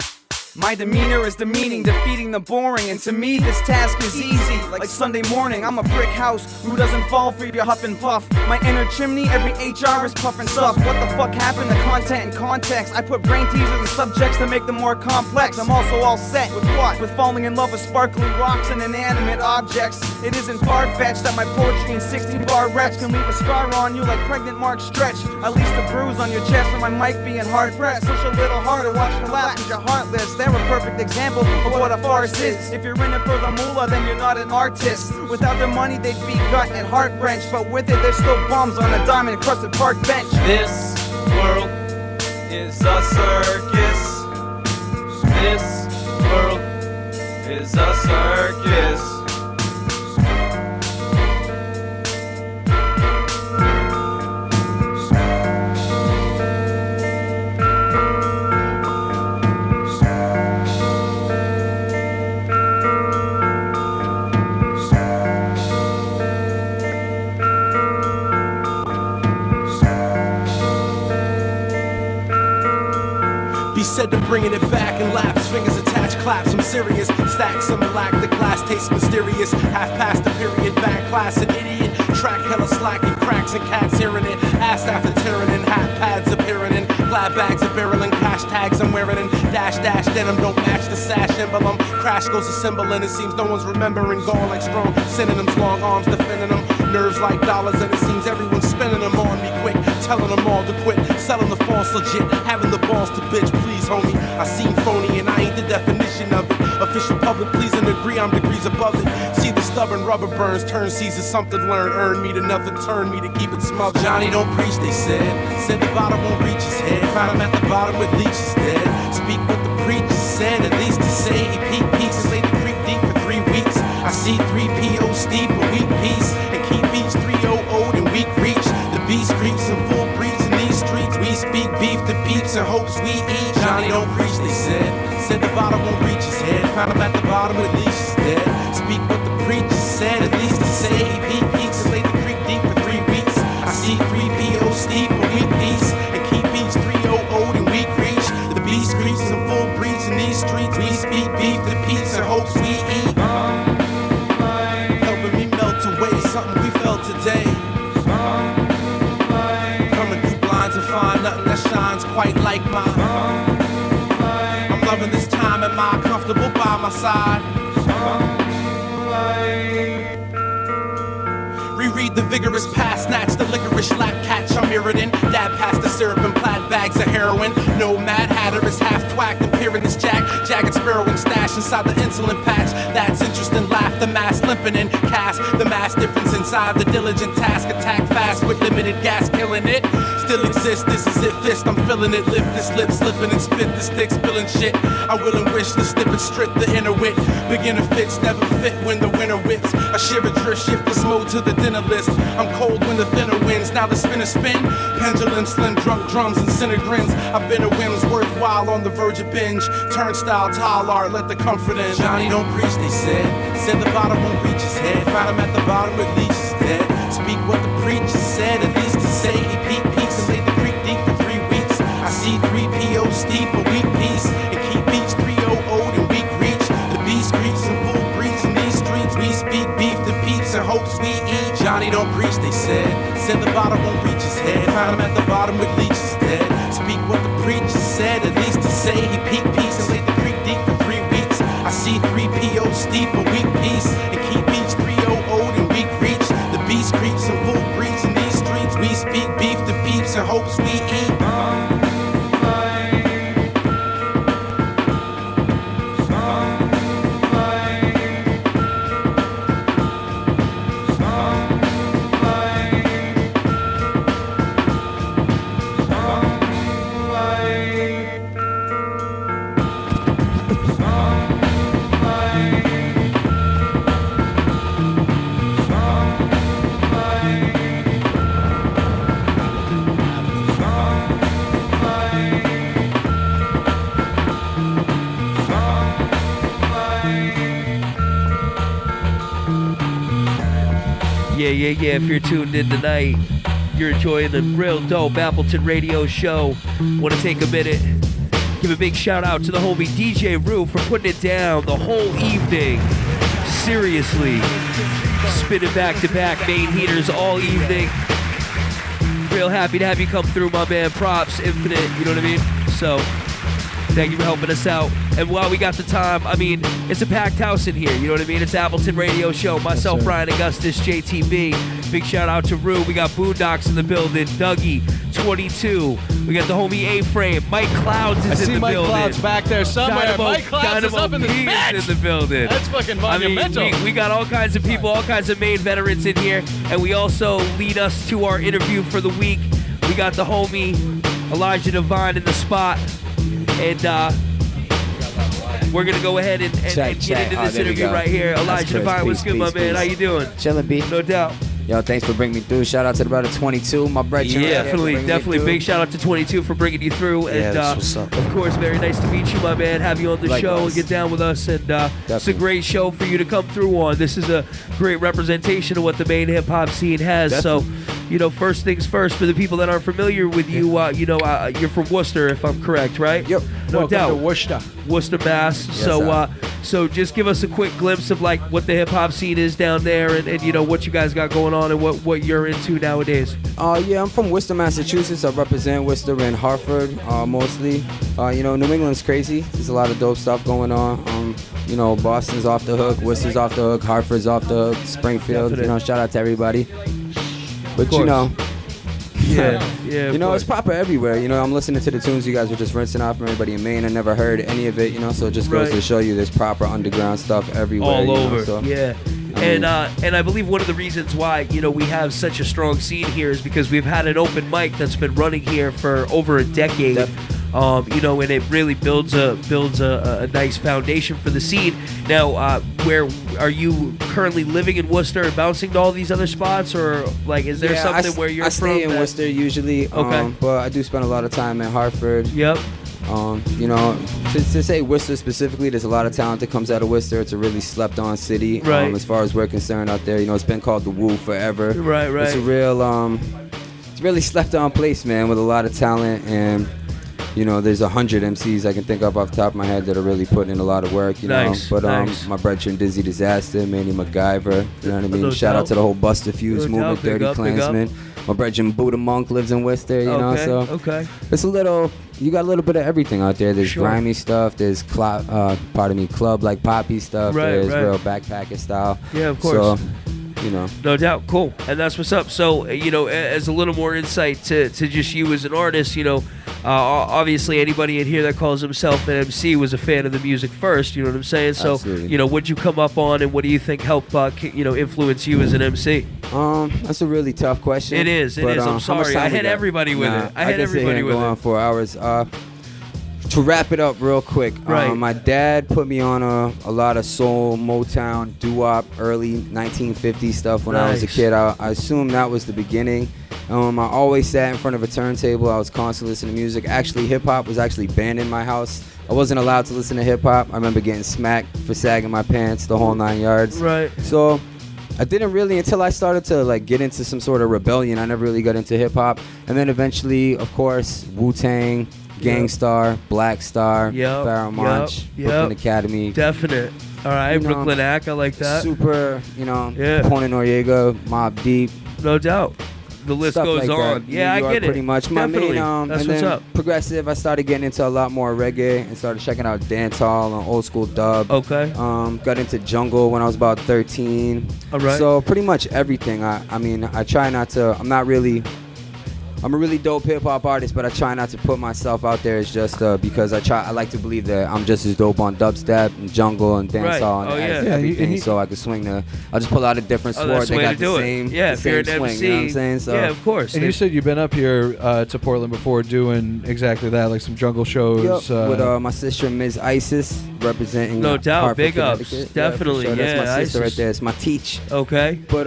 My demeanor is demeaning, defeating the boring, and to me this task is easy. Like Sunday morning, I'm a brick house who doesn't fall for your huff and puff. My inner chimney, every HR is puffing stuff. What the fuck happened to content and context? I put brain teasers and subjects to make them more complex. I'm also all set with what? With falling in love with sparkling rocks and inanimate objects. It isn't far-fetched that my poetry in 60-bar reps can leave a scar on you like pregnant Mark Stretch. At least a bruise on your chest from my mic being hard-pressed. Push a little harder, watch me laugh cause you're heartless. They're a perfect example of what a farce is. If you're in it for the moolah, then you're not an artist. Without their money, they'd be gut and heart-wrenched. But with it, there's still bums on a diamond-crusted park bench. This world is a circus. This world is a circus. He said to bringing it back and laps, fingers attached, claps, I'm serious. Stacks some lack, the glass tastes mysterious. Half past the period, back class, an idiot. Track hella slack and cracks and cats hearing it. Asked after tearing in, hat pads appearing in. Glad bags are barreling, cash tags I'm wearing in. Dash denim don't match the sash emblem. Crash goes a symbol and it seems no one's remembering. Going like strong synonyms, long arms defending them. Nerves like dollars and it seems everyone's spending them on me quick. Telling them all to quit, selling the false legit. Having the balls to bitch, please homie. I seem phony and I ain't the definition of it. Official public pleasing agree I'm degrees above it. See the stubborn rubber burns, turn seasons something learn. Earn me to nothing, turn me to keep it smothered. Johnny don't preach, they said. Said the bottom won't reach his head. Found him at the bottom with leeches dead. Speak what the preacher said, at least to say he peak pieces. Laid the creek deep for 3 weeks. I see 3 PO steep, a weak piece. And keep each 300 and weak reach. The beast creeps in full breeze in these streets. We speak beef to peeps and hopes we eat. Johnny don't preach, they said. Said the bottom won't reach his head. Found him at the bottom with leeches dead. Speak what the preacher said, at least to say he peak peaks. And laid the creek deep for 3 weeks. I see 3 PO steep, a weak piece. And keep each 300 and weak reach. The beast creeps in full breeze in these streets. We speak beef to peeps and hopes we eat. Helping me melt away something we felt today. Coming through blinds and find nothing that shines quite like mine. I'm loving this time, am I comfortable by my side? Reread the vigorous past, snatch the licorice lap catch. I'm mirrored in, dab past the syrup and plaid bags of heroin. No mad hatter is half thwacked and peering this jack. Jagged sparrow and stash inside the insulin patch. That's interesting, laugh the mass limping in. Cast the mass difference inside the diligent task. Attack fast with limited gas, killing it. Still exists, this is it, fist, I'm feeling it. Lift this lip, slipping and spit the stick, spilling shit. I will and wish to snip and strip the inner wit. Beginner fits never fit when the winter whips. A shiver drift, shift this mode to the dinner list. I'm cold when the thinner wins, now the spinner spin. Pendulum, slim, drunk drums and center grins. I've been a whim's worthwhile on the verge of binge. Turnstile, tile art, let the comfort in. Johnny don't preach, they said. Said the bottom won't reach his head. Found him at the bottom with leeches dead. Speak what the preacher said, at least to say he peak peaks and laid the creek deep for 3 weeks. I see 3 PO steep, a weak piece. And keep each 300 and weak reach. The beast creeps in full breeze in these streets. We speak beef to peeps and hopes we eat. Johnny don't preach, they said. Said the bottom won't reach his head. Found him at the bottom with leeches dead. Speak what the preacher said, at least to say he peak peaks and laid the creek deep for 3 weeks. I see 3 PO steep, a weak piece. And keep each 300 and weak reach. The beast creeps in full breeze in these streets. We speak beef to peeps and hopes we eat. Yeah, if you're tuned in tonight, you're enjoying the real dope Appleton radio show. Want to take a minute, Give a big shout out to the homie DJ Rew for putting it down the whole evening. Seriously. Spinning back-to-back main heaters all evening. Real happy to have you come through, my man. Props, Infinite, you know what I mean? So, thank you for helping us out. And while we got the time, I mean, it's a packed house in here, you know what I mean? It's Appleton Radio Show. Myself, Yes, Brian Augustus, JTB. Big shout out to Rew. We got Boondocks in the building. Dougie, 22. We got the homie A-Frame. Mike Clouds is in the Mike building. Clouds back there somewhere. Dynamo, Mike Clouds is up in this P bitch. is in the building. That's fucking monumental. I mean, we got all kinds of people, all kinds of main veterans in here, and we also lead us to our interview for the week. We got the homie Elijah Devine in the spot, and we're gonna go ahead and get into this interview right here. Elijah Devine, what's good, my man? How you doing? Chillin', B. No doubt. Yo, thanks for bringing me through. Shout out to the brother 22, my brother. Yeah, definitely. Big shout out to 22 for bringing you through. Yeah, And that's what's up. of course, very nice to meet you, my man. Have you on the show and get down with us. And it's a great show for you to come through on. This is a great representation of what the main hip hop scene has. Definitely. So, you know, first things first, for the people that aren't familiar with you, you're from Worcester, if I'm correct, right? Yep. No Welcome doubt. to Worcester. Worcester, Mass. Yes, So just give us a quick glimpse of like what the hip hop scene is down there, and you know what you guys got going on and what you're into nowadays. Yeah, I'm from Worcester, Massachusetts. I represent Worcester and Hartford mostly. New England's crazy. There's a lot of dope stuff going on. Boston's off the hook, Worcester's off the hook, Hartford's off the hook, Springfield. Definite. Shout out to everybody. But Yeah, it's proper everywhere. I'm listening to the tunes you guys were just rinsing off from everybody in Maine. I never heard any of it, so it just goes Right. to show you there's proper underground stuff everywhere. all over. So, Yeah. And I believe one of the reasons why we have such a strong scene here is because we've had an open mic that's been running here for over a decade. And it really builds a nice foundation for the scene. Now, where are you currently living in Worcester and bouncing to all these other spots, or like is there something where you're I from? stay in Worcester usually, Okay. but I do spend a lot of time in Hartford. Yep. To say Worcester specifically, there's a lot of talent that comes out of Worcester. It's a really slept-on city, Right. as far as we're concerned out there. It's been called the Woo forever. Right. It's a real, it's a really slept-on place, man, with a lot of talent. And there's 100 MCs I can think of off the top of my head that are really putting in a lot of work. Nice, But nice. my brethren, Dizzy Disaster, Manny MacGyver. You know what I mean? No Shout doubt. out to the whole Buster Fuse No movement, doubt. Big 30 up, big up. Klansmen. My brethren Buddha Monk lives in Worcester. So Okay. it's you got a little bit of everything out there. There's Sure. grimy stuff. There's club like poppy stuff. Right, There's right. real backpacker style. Yeah, of course. So, No doubt. Cool. And that's what's up. So, as a little more insight to just you as an artist, obviously anybody in here that calls himself an MC was a fan of the music first, you know what I'm saying? So, Absolutely. what'd you come up on and what do you think helped, influence you as an MC? That's a really tough question. It is. But, I'm how much sorry. time I we hit got? everybody with Nah, it. I hit can sit here everybody and with go on it. for hours. To wrap it up real quick, Right. my dad put me on a lot of soul, Motown, doo-wop, early 1950s stuff when I was a Nice. kid. I assume that was the beginning. I always sat in front of a turntable. I was constantly listening to music. Actually, hip-hop was actually banned in my house. I wasn't allowed to listen to hip-hop. I remember getting smacked for sagging my pants, the whole 9 yards. Right. So I didn't really, until I started to get into some sort of rebellion, I never really got into hip-hop. And then eventually, of course, Wu-Tang, Gangstar, Black Star, Yep, Pharoah Monch, yep, Brooklyn yep. Academy. Definite. All right. You know, Brooklyn Act. I like that. Super, Yeah. Conan Noriega, Mobb Deep. No doubt. The list Stuff goes like on. that. Yeah, New York, I get it. pretty much. My Definitely. main, That's and what's then up. progressive, I started getting into a lot more reggae and started checking out dancehall and old school dub. Okay. Got into jungle when I was about 13. All right. So pretty much everything. I try not to. I'm a really dope hip hop artist, but I try not to put myself out there as just because I like to believe that I'm just as dope on dubstep and jungle and Right. dancehall Oh, and yeah. everything. Yeah, so I can swing I'll just pull out a different Oh, sword. that's the They way got to the do it. same, Yeah, the if you're same an swing. MC, You know what I'm saying? So yeah, of course. And you said you've been up here to Portland before doing exactly that, like some jungle shows. Yep, with my sister Ms. Isis representing. No doubt, Hartford, big ups. Connecticut. Definitely, for sure. That's yeah, my sister Isis. right there. It's my teach. Okay. But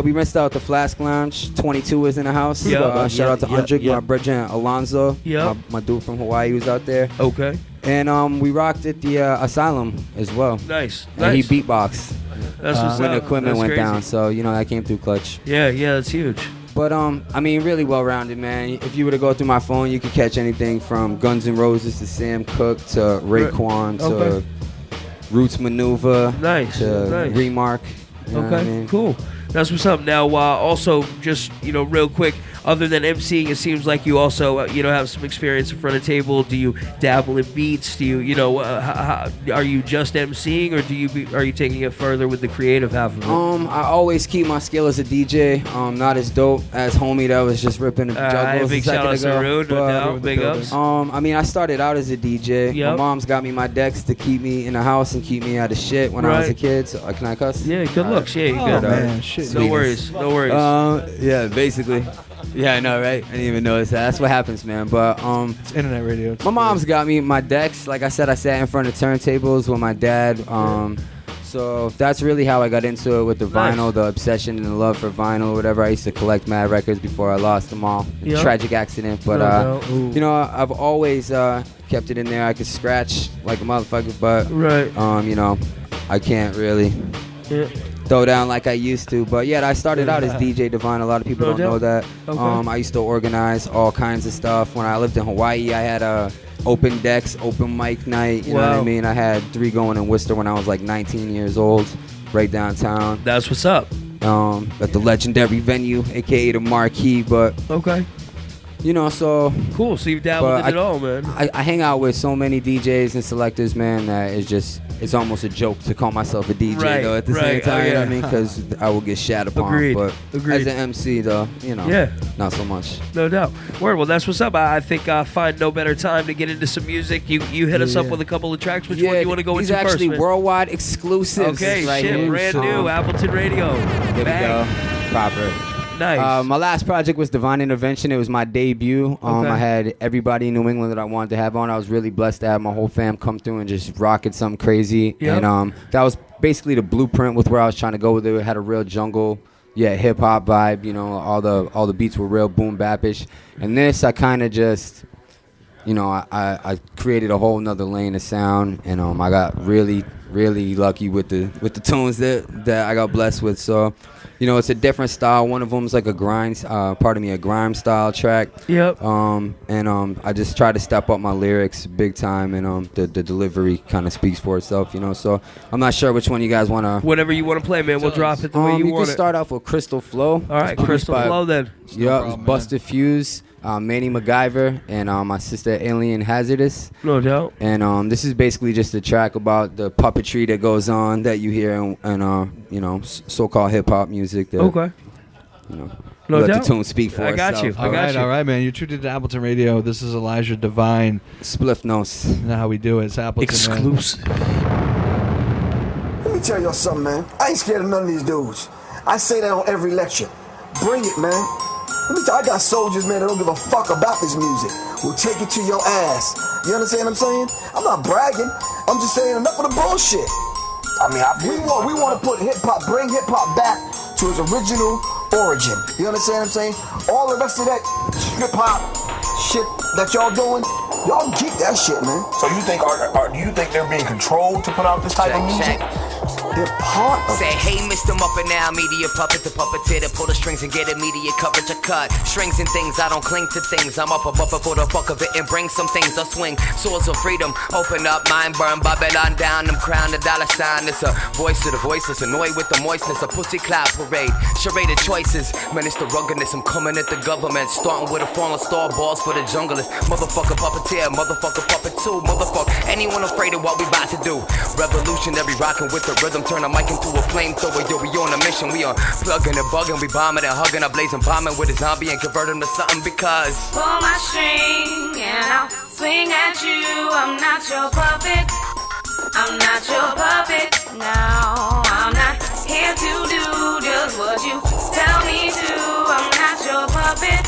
we rinsed out the Flask Lounge. 22 is in the house. Yep. Shout out to Yep, Undrick, yep. my brother Alonzo. Yep. My dude from Hawaii was out there. Okay. And we rocked at the Asylum as well. Nice. And Nice. he beatboxed. That's what's when up. the equipment That's went crazy. down. So that came through clutch. Yeah, that's huge. But I mean, really well-rounded, man. If you were to go through my phone, you could catch anything from Guns N' Roses to Sam Cooke to Raekwon to Roots Maneuver to Remark. You know what I mean? Cool. That's what's up. Now, also, just, real quick, other than emceeing, it seems like you also, have some experience in front of table. Do you dabble in beats? Do you, are you just emceeing, or are you taking it further with the creative half of it? I always keep my skill as a DJ. Not as dope as homie that was just ripping the juggles big a second shout out ago. to Rew, no doubt. Big ups. I mean, I started out as a DJ. Yep. My mom's got me my decks to keep me in the house and keep me out of shit when I was a kid. So, can I cuss? Yeah, good looks. Yeah, you good. Man, shit. No worries. No worries. Yeah, basically. Yeah, I know, right? I didn't even notice that. That's what happens, man. But it's internet radio. My mom's got me my decks. Like I said, I sat in front of turntables with my dad. So that's really how I got into it with the vinyl, the obsession and the love for vinyl, whatever. I used to collect mad records before I lost them all. Tragic accident, but I've always kept it in there. I could scratch like a motherfucker, but I can't really throw down like I used to. But yeah, I started out as DJ Divine. A lot of people don't know that. I used to organize all kinds of stuff. When I lived in Hawaii, I had open decks, open mic night. You know what I mean? I had 3 going in Worcester when I was like 19 years old, right downtown. That's what's up. At the legendary venue, aka the Marquee. But so cool. So you've dabbled in it all, man. I hang out with so many DJs and selectors, man, that it's almost a joke to call myself a DJ, though, at the same time, you know what I mean? Because I will get shat upon. Agreed. But as an MC, though, not so much. No doubt. Word. Well, that's what's up. I think I find no better time to get into some music. You hit us up with a couple of tracks. Which one do you want to go into first? These are actually man? worldwide exclusives. Okay, right shit, here. brand new, Appleton Radio. There we go. Proper. Nice. My last project was Divine Intervention. It was my debut. I had everybody in New England that I wanted to have on. I was really blessed to have my whole fam come through and just rock it something crazy. Yep. And that was basically the blueprint with where I was trying to go with it. It had a real jungle, hip hop vibe. All the beats were real boom bapish. And this, I kind of just, I created a whole nother lane of sound, and I got really, really lucky with the tunes that I got blessed with. So. It's a different style. One of them's like a grime style track. Yep. I just try to step up my lyrics big time, and the delivery kind of speaks for itself, So I'm not sure which one you guys want to. Whatever you want to play, man. We'll drop it the way you want it. You can start off with Crystal Flow. All right, Crystal Flow then. Yeah, Busted Fuse. Manny MacGyver and my sister Alien Hazardous. No doubt. And this is basically just a track about the puppetry that goes on that you hear in so-called hip-hop music. That, okay. No let doubt. The tune speak for I got itself. you. All right, man. You're tuned into Appleton Radio. This is Elijah Divine. Spliff Nose. You know how we do it. It's Appleton. Exclusive. Let me tell y'all something, man. I ain't scared of none of these dudes. I say that on every lecture. Bring it, man. Let me tell you, I got soldiers, man, that don't give a fuck about this music. We'll take it to your ass. You understand what I'm saying? I'm not bragging. I'm just saying enough of the bullshit. I mean, we want to put hip-hop, bring hip-hop back to its original origin. You understand what I'm saying? All the rest of that hip-hop shit that y'all doing, y'all keep that shit, man. So you think, do you think they're being controlled to put out this type of music? They're part of Say, hey, Mr. Muppet now, media puppet, the puppeteer to pull the strings and get immediate coverage. I cut strings and things, I don't cling to things. I'm up above it for the fuck of it and bring some things. I swing swords of freedom, open up, mind burn, Babylon down, them crown, the dollar sign. It's a voice to the voiceless, annoyed with the moistness, a pussy cloud parade, charade of choices, menace the ruggedness. I'm coming at the government, starting with a fallen star, balls for the junglers. Motherfucker puppeteer, motherfucker puppet too, motherfucker anyone afraid of what we about to do. Revolutionary rocking with the rhythm. Turn a mic into a flamethrower, yo, we on a mission. We are plugging and bugging, we bombing and hugging, I'm blazing, bombing with a zombie and convert him to something because pull my string and I'll swing at you. I'm not your puppet. I'm not your puppet. No, I'm not here to do just what you tell me to. I'm not your puppet.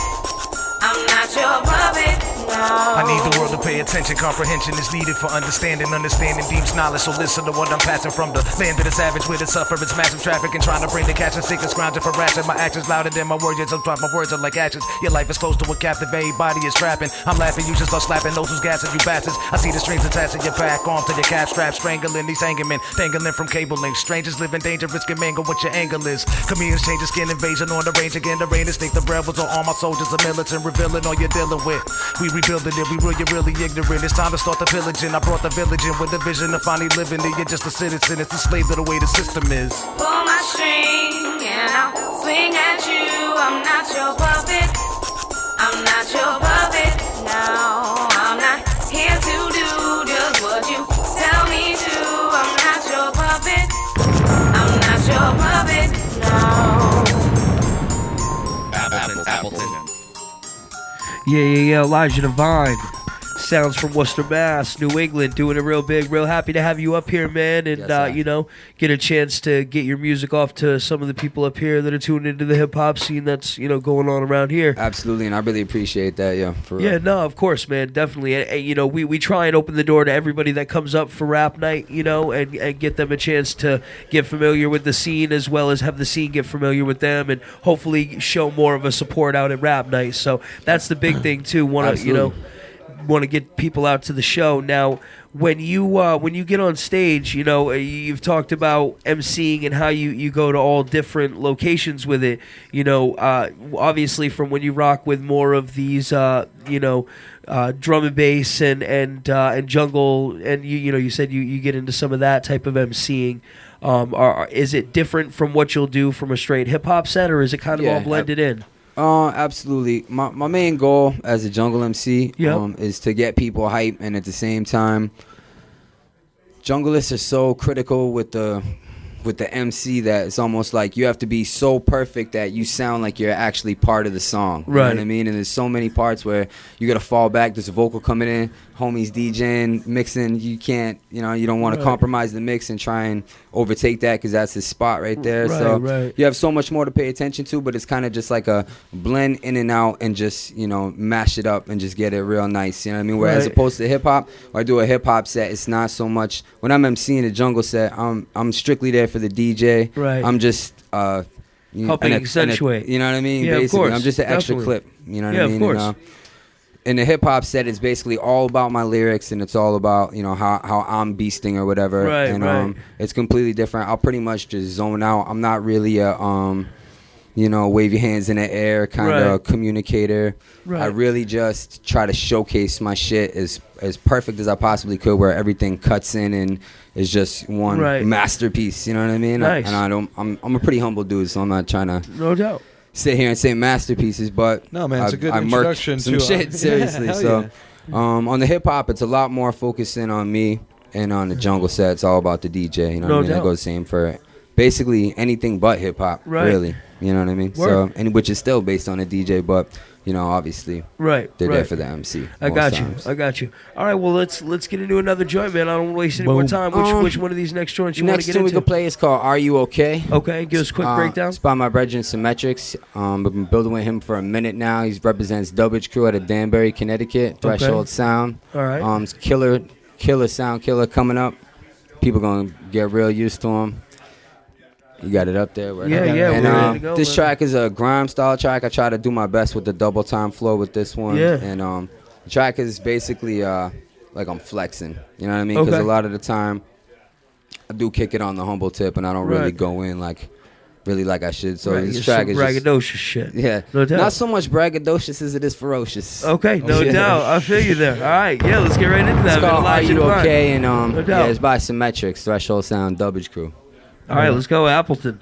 I'm not your puppet. No. I need the world to pay attention, comprehension is needed for understanding. Understanding deems knowledge, so listen to what I'm passing from the land of the savage where the suffer it's massive traffic and trying to bring the cash and sick and scrounging for ration. My actions louder than my words, sometimes my words are like actions. Your life is close to what captivate, body is trapping. I'm laughing, you should start slapping those who's gassing you bastards. I see the strings attached to your back, arm to your calf strap, strangling these hanging dangling from cable links. Strangers living dangerous can mangle what your angle is. Chameleons change the skin invasion on the range again. The rain is think the rebels on all my soldiers are militant, revealing all you're dealing with. We rebuilding it, we really ignorant. It's time to start the pillaging. I brought the village in with a vision of finally living it. You're just a citizen, it's a slave to the way the system is. Pull my string and I'll swing at you. I'm not your puppet. I'm not your puppet. No, I'm not here to do just what you tell me to. I'm not your puppet. I'm not your puppet. No. Appleton. Yeah. Elijah Divine. Sounds from Worcester, Mass, New England, doing it real big. Real happy to have you up here, man, and get a chance to get your music off to some of the people up here that are tuned into the hip hop scene that's going on around here. Absolutely, and I really appreciate that. Yeah, for real. Yeah, no, of course, man, definitely. And we try and open the door to everybody that comes up for rap night, and get them a chance to get familiar with the scene as well as have the scene get familiar with them, and hopefully show more of a support out at rap night. So that's the big thing too. Want to get people out to the show. Now, when you get on stage, you've talked about emceeing and how you go to all different locations with it. Obviously from when you rock with more of these, drum and bass and jungle, and you said you get into some of that type of emceeing. Is it different from what you'll do from a straight hip hop set, or is it kind of all blended in? Absolutely. My main goal as a jungle MC is to get people hype, and at the same time, junglists are so critical with the MC that it's almost like you have to be so perfect that you sound like you're actually part of the song. You know what I mean? And there's so many parts where you got to fall back. There's a vocal coming in, homies DJing, mixing. You can't, you don't want to compromise the mix and try and overtake that because that's his spot right there. You have so much more to pay attention to, but it's kind of just like a blend in and out and just, mash it up and just get it real nice. You know what I mean? Whereas opposed to hip hop, or I do a hip hop set, it's not so much. When I'm emceeing a jungle set, I'm strictly there for the DJ. I'm just helping accentuate. You know what I mean? Yeah, basically, of course. I'm just an extra clip. You know what I mean? Yeah, of course. In the hip hop set, it's basically all about my lyrics, and it's all about how I'm beasting or whatever. It's completely different. I'll pretty much just zone out. I'm not really a wave your hands in the air kind of communicator. I really just try to showcase my shit as perfect as I possibly could, where everything cuts in and is just one masterpiece. You know what I mean? Nice. I'm a pretty humble dude, so I'm not trying to sit here and say masterpieces, but no, man, it's a good introduction some to shit seriously. On the hip hop, it's a lot more focusing on me, and on the jungle set, it's all about the DJ. You know what I mean? That goes the same for basically anything but hip hop, really. You know what I mean? Word. So, which is still based on a DJ, but obviously, they're there for the MC. I got you. All right, well, let's get into another joint, man. I don't want to waste any more time. Which one of these next joints you want to get into? Next tune we can play is called "Are You Okay?" Okay, give us a quick breakdown. It's by my brethren Symmetrics. I've been building with him for a minute now. He represents Dubbage Crew out of Danbury, Connecticut. Threshold Sound. All right. Killer sound killer coming up. People gonna get real used to him. You got it up there. Yeah, and, we're ready to go, this track is a grime style track. I try to do my best with the double time flow with this one. Yeah. And the track is basically like I'm flexing. You know what I mean? Because a lot of the time I do kick it on the humble tip, and I don't really go in like I should. So this track is braggadocious shit. Yeah, no doubt. Not so much braggadocious as it is ferocious. Okay, no doubt. I feel you there. All right, yeah, let's get right into that. It's called Are You Okay? And no doubt. It's by Symmetrics, Threshold Sound, Dubbage Crew. All right, let's go Appleton.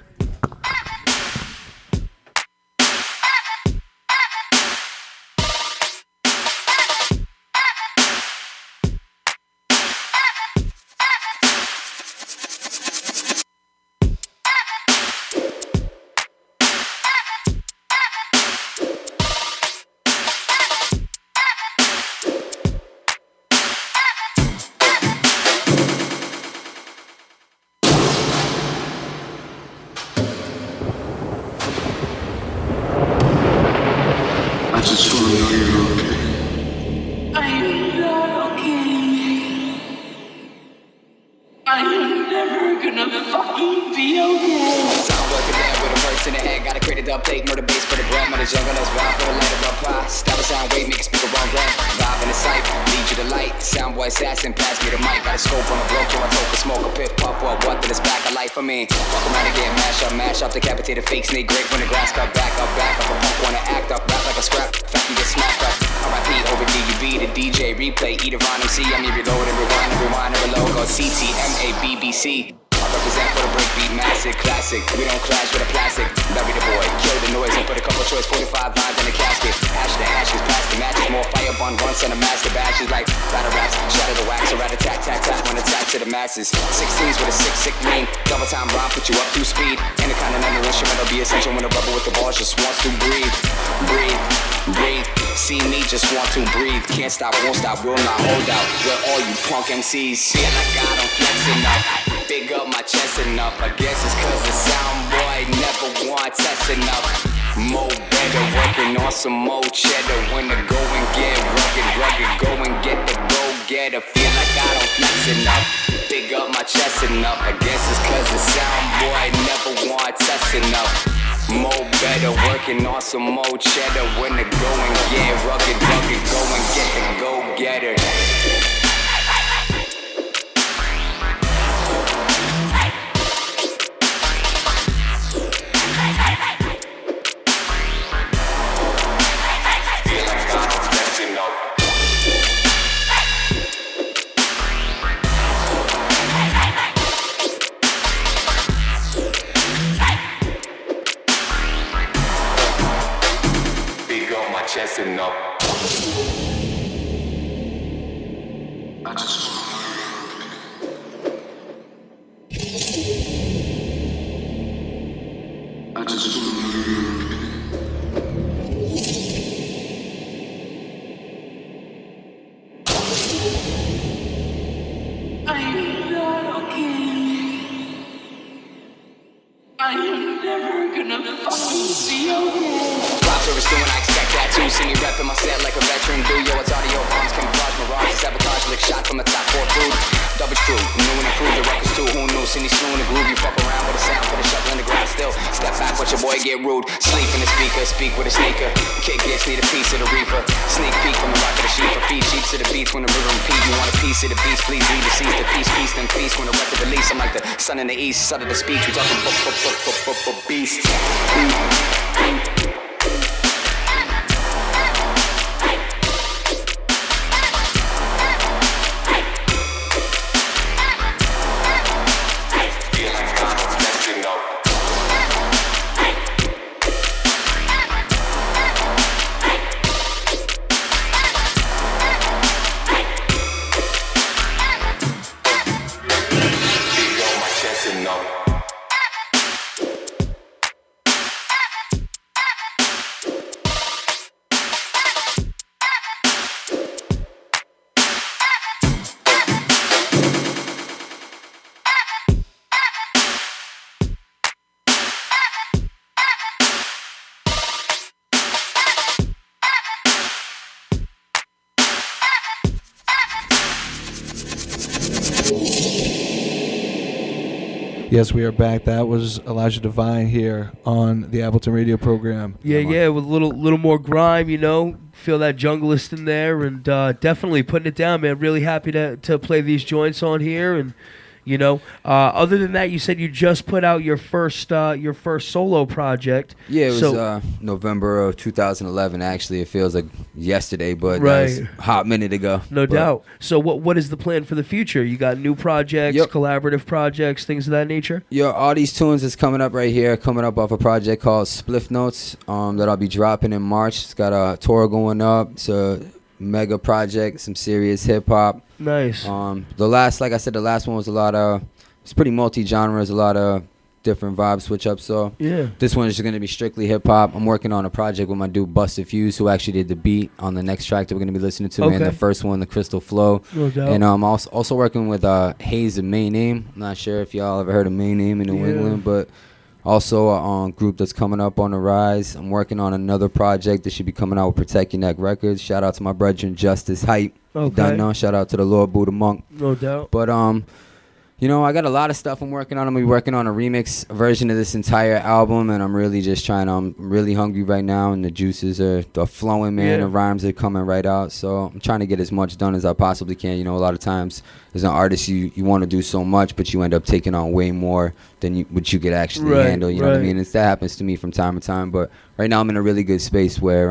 I just wanna know you're okay. never gonna fucking be okay. Soundboy to bed with a verse in the head. Gotta create a dub tape, murder bass for the bread. Mother jungle, let's ride for the light of our pie. Stop a sound wave, make a speaker wrong red. Vibe in the sight, lead you to light. Soundboy assassin, pass me the mic. Got a scope on the blow, throw a toke, a smoke, a piff, puff, what to this back of life for me. Fuck around and get mash up, decapitate a fake snake, great when the grass cut back up. A punk wanna act up, rap like a scrap, fact you get smacked up. R.I.P. over DUB, the DJ replay, eat a rhyme MC, I'm your reload and rewind and reload, go CTMABBC. I represent for the breakbeat, massive, classic. We don't clash with a plastic. Bury the boy, kill the noise, and put a couple choice 45 lines in a casket. Ash to ashes, past the matches, more fire bun, one son of master bashes like battle raps, shatter the wax, or rat attack, one attack to the masses. 16s with a sick mean. Double time rhyme, put you up through speed. And the kind of under instrumental be essential when a rubber with the balls just wants to breathe. See me, just want to breathe. Can't stop, won't stop, will not hold out. Where all you punk MCs feel like I don't flex enough. Big up my chest enough. I guess it's cause the sound boy never want test enough. More better, working on some more cheddar. When the go and get rugged, go and get the go getter. Feel like I don't flex enough. Big up my chest enough. I guess it's cause the sound boy never want test enough. More better, working on some more cheddar. When the go and get rugged, go and get the go getter. Enough. See me reppin' my set like a veteran do. Yo, it's audio bombs, camouflage, mirage, sabotage, lick shot from the top 4 food. Double true, new and improved, the records too. Who knew? See me screwing the groove, you fuck around with a sound, put a shovel in the ground still. Step back, watch your boy get rude. Sleep in the speaker, speak with a sneaker. Kick gets, need a piece of the reaper. Sneak peek from the rock of the sheep. Feed cheeks to the beats when the river repeat. You want a piece of the beast, please leave the seas. The peace, then feast when the record release. I'm like the sun in the east, son of the speech. We talking beast. Yes, we are back. That was Elijah Divine here on the Appleton radio program. Yeah, with a little more grime, you know. Feel that junglist in there, and definitely putting it down, man. Really happy to play these joints on here, and you know. Other than that, you said you just put out your first solo project. Yeah, it was November of 2011. Actually, it feels like yesterday, but that was a hot minute ago. No doubt. So what is the plan for the future? You got new projects, collaborative projects, things of that nature? Yo, all these tunes is coming up right here, coming up off a project called Spliff Notes that I'll be dropping in March. It's got a tour going up. It's a mega project, some serious hip-hop. Nice. The last one was it's pretty multi-genres, a lot of different vibe switch up. So yeah, this one is just going to be strictly hip-hop. I'm working on a project with my dude Busted Fuse, who actually did the beat on the next track that we're going to be listening to, and the first one, the Crystal Flow. No doubt. And I'm also working with Hayes of Main Name. I'm not sure if y'all ever heard of Main Name in New England, but also a group that's coming up on the rise. I'm working on another project that should be coming out with Protect Your Neck Records. Shout out to my brethren Justice Hype. Okay. Done now. Shout out to the Lord Buddha Monk. No doubt. But You know, I got a lot of stuff I'm working on. I'm going to be working on a remix version of this entire album, and I'm really just I'm really hungry right now, and the juices are flowing, man. Yeah. The rhymes are coming right out, so I'm trying to get as much done as I possibly can. You know, a lot of times as an artist, you want to do so much, but you end up taking on way more than what you could actually handle, you know what I mean? That happens to me from time to time, but right now I'm in a really good space where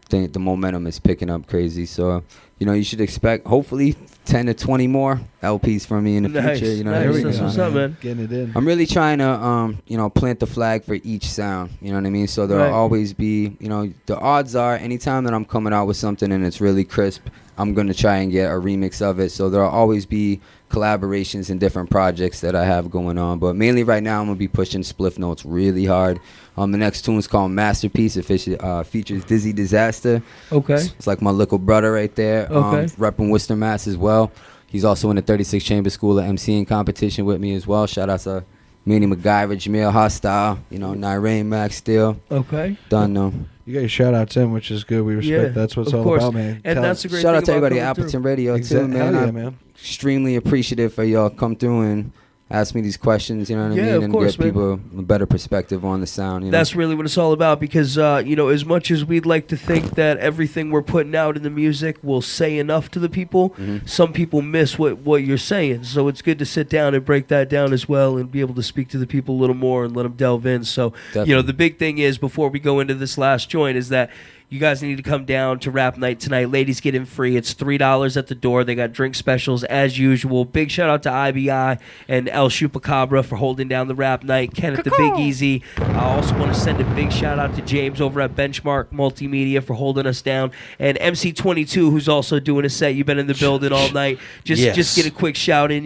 the momentum is picking up crazy, so... You know, you should expect, hopefully, 10 to 20 more LPs from me in the future. You know, That's what's up, man. Getting it in. I'm really trying to, plant the flag for each sound. You know what I mean? So there'll always be, the odds are anytime that I'm coming out with something and it's really crisp, I'm going to try and get a remix of it. So there'll always be collaborations and different projects that I have going on. But mainly right now, I'm going to be pushing Spliff Notes really hard. The next tune is called Masterpiece. It features Dizzy Disaster. Okay. It's like my little brother right there. Okay. Repping Worcester Mass as well. He's also in the 36 Chamber School of MCing competition with me as well. Shout out to Manny MacGyver, Jamil Hostile, Nyrane Max Steel. Okay. Done though. You got your shout outs in, which is good. We respect that's what it's all about, man. And that's a great shout thing out to everybody about at Appleton Radio too, man. Hell yeah, I'm man. extremely appreciative for y'all come through and ask me these questions, you know what I mean? Of course, get people a better perspective on the sound. That's really what it's all about because, as much as we'd like to think that everything we're putting out in the music will say enough to the people, some people miss what you're saying. So it's good to sit down and break that down as well and be able to speak to the people a little more and let them delve in. So, the big thing is, before we go into this last joint, is that you guys need to come down to Rap Night tonight. Ladies get in free. It's $3 at the door. They got drink specials as usual. Big shout out to IBI and El Chupacabra for holding down the Rap Night. Ken at the Big Easy. I also want to send a big shout out to James over at Benchmark Multimedia for holding us down. And MC22, who's also doing a set. You've been in the building all night. Just get a quick shout in.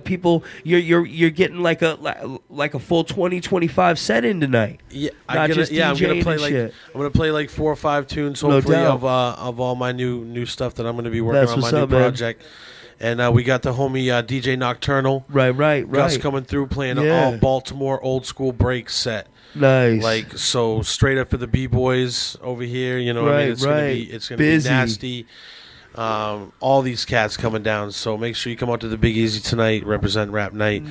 People, you're getting like a full 20-25 set in tonight. Yeah, I'm gonna play like 4 or 5 tunes, hopefully, of all my new stuff that I'm going to be working on, my new project. And we got the homie DJ Nocturnal. Right. Gus coming through playing all Baltimore old school break set. Nice. So straight up for the B-boys over here, I mean? It's going to be nasty. All these cats coming down, so make sure you come out to the Big Easy tonight, represent Rap Night.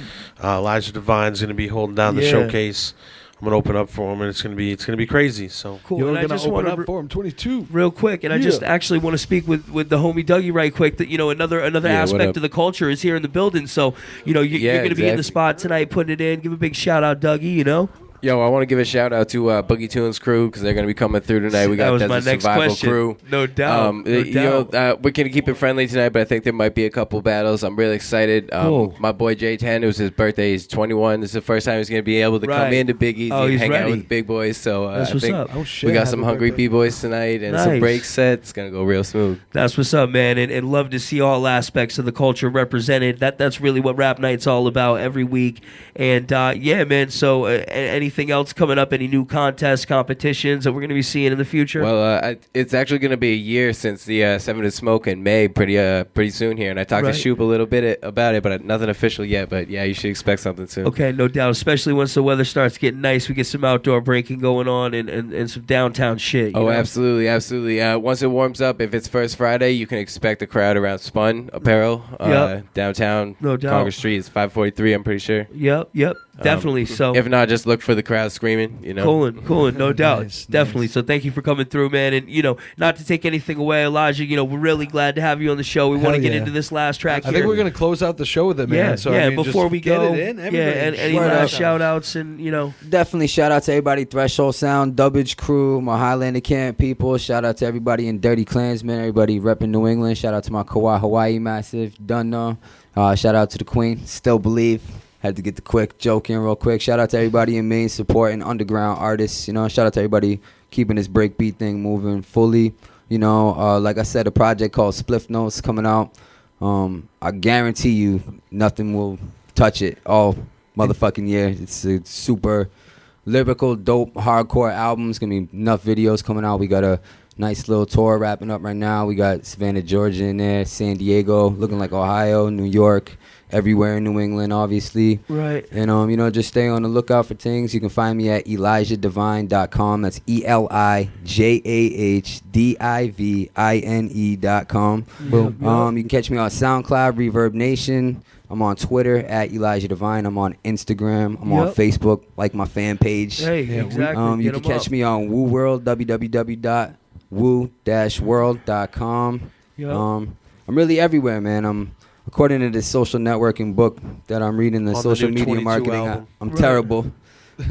Elijah Devine's going to be holding down the showcase. I'm gonna open up for him, and it's gonna be crazy. So cool. You're and gonna I just open want up for him 22 real quick, and I just actually want to speak with the homie Dougie right quick. That another aspect of the culture is here in the building. So you're gonna be in the spot tonight, putting it in. Give a big shout out, Dougie. Yo, I want to give a shout out to Boogie Tunes crew because they're going to be coming through tonight. We got Desert Survival crew. No doubt. We're going to keep it friendly tonight, but I think there might be a couple battles. I'm really excited. Cool. My boy J10, it was his birthday. He's 21. This is the first time he's going to be able to come into Big Easy and hang out with the big boys. So I think we got some hungry B-boys tonight and some break sets. It's going to go real smooth. That's what's up, man. And love to see all aspects of the culture represented. That's really what Rap Night's all about every week. And man, so anything else coming up? Any new contests, competitions that we're going to be seeing in the future? Well, it's actually going to be a year since the 7 to Smoke in May, pretty soon here. And I talked to Shoop a little bit about it, but nothing official yet. But yeah, you should expect something soon. Okay, no doubt. Especially once the weather starts getting nice, we get some outdoor breaking going on and some downtown shit. Absolutely. Once it warms up, if it's First Friday, you can expect a crowd around Spun Apparel downtown. No doubt. Congress Street is 543. I'm pretty sure. Yep. Definitely. So if not, just look for the crowd screaming. Coolin', no doubt. Definitely. So thank you for coming through, man. And not to take anything away, Elijah. We're really glad to have you on the show. We want to get into this last track. I think we're gonna close out the show with it, man. Before we go, and any last shout outs and definitely shout out to everybody, Threshold Sound, Dubbage crew, my Highlander Camp people. Shout out to everybody in Dirty Klansmen, everybody repping New England. Shout out to my Kauai Hawaii Massive, done know. Shout out to the Queen, Still Believe. Had to get the quick joke in real quick. Shout out to everybody in Maine supporting underground artists. Shout out to everybody keeping this breakbeat thing moving fully. Like I said, a project called Spliff Notes coming out. I guarantee you nothing will touch it all motherfucking year. It's a super lyrical, dope, hardcore album. It's going to be enough videos coming out. We got a nice little tour wrapping up right now. We got Savannah, Georgia in there, San Diego, looking like Ohio, New York, everywhere in New England, obviously. Right. And, just stay on the lookout for things. You can find me at ElijahDivine.com. That's ElijahDivine.com. Boom. You can catch me on SoundCloud, Reverb Nation. I'm on Twitter at Elijah Divine. I'm on Instagram. I'm on Facebook, like my fan page. Hey, exactly. You can catch me on Woo World, www.woo-world.com. I'm really everywhere, man. According to this social networking book that I'm reading, the social media marketing, I'm terrible,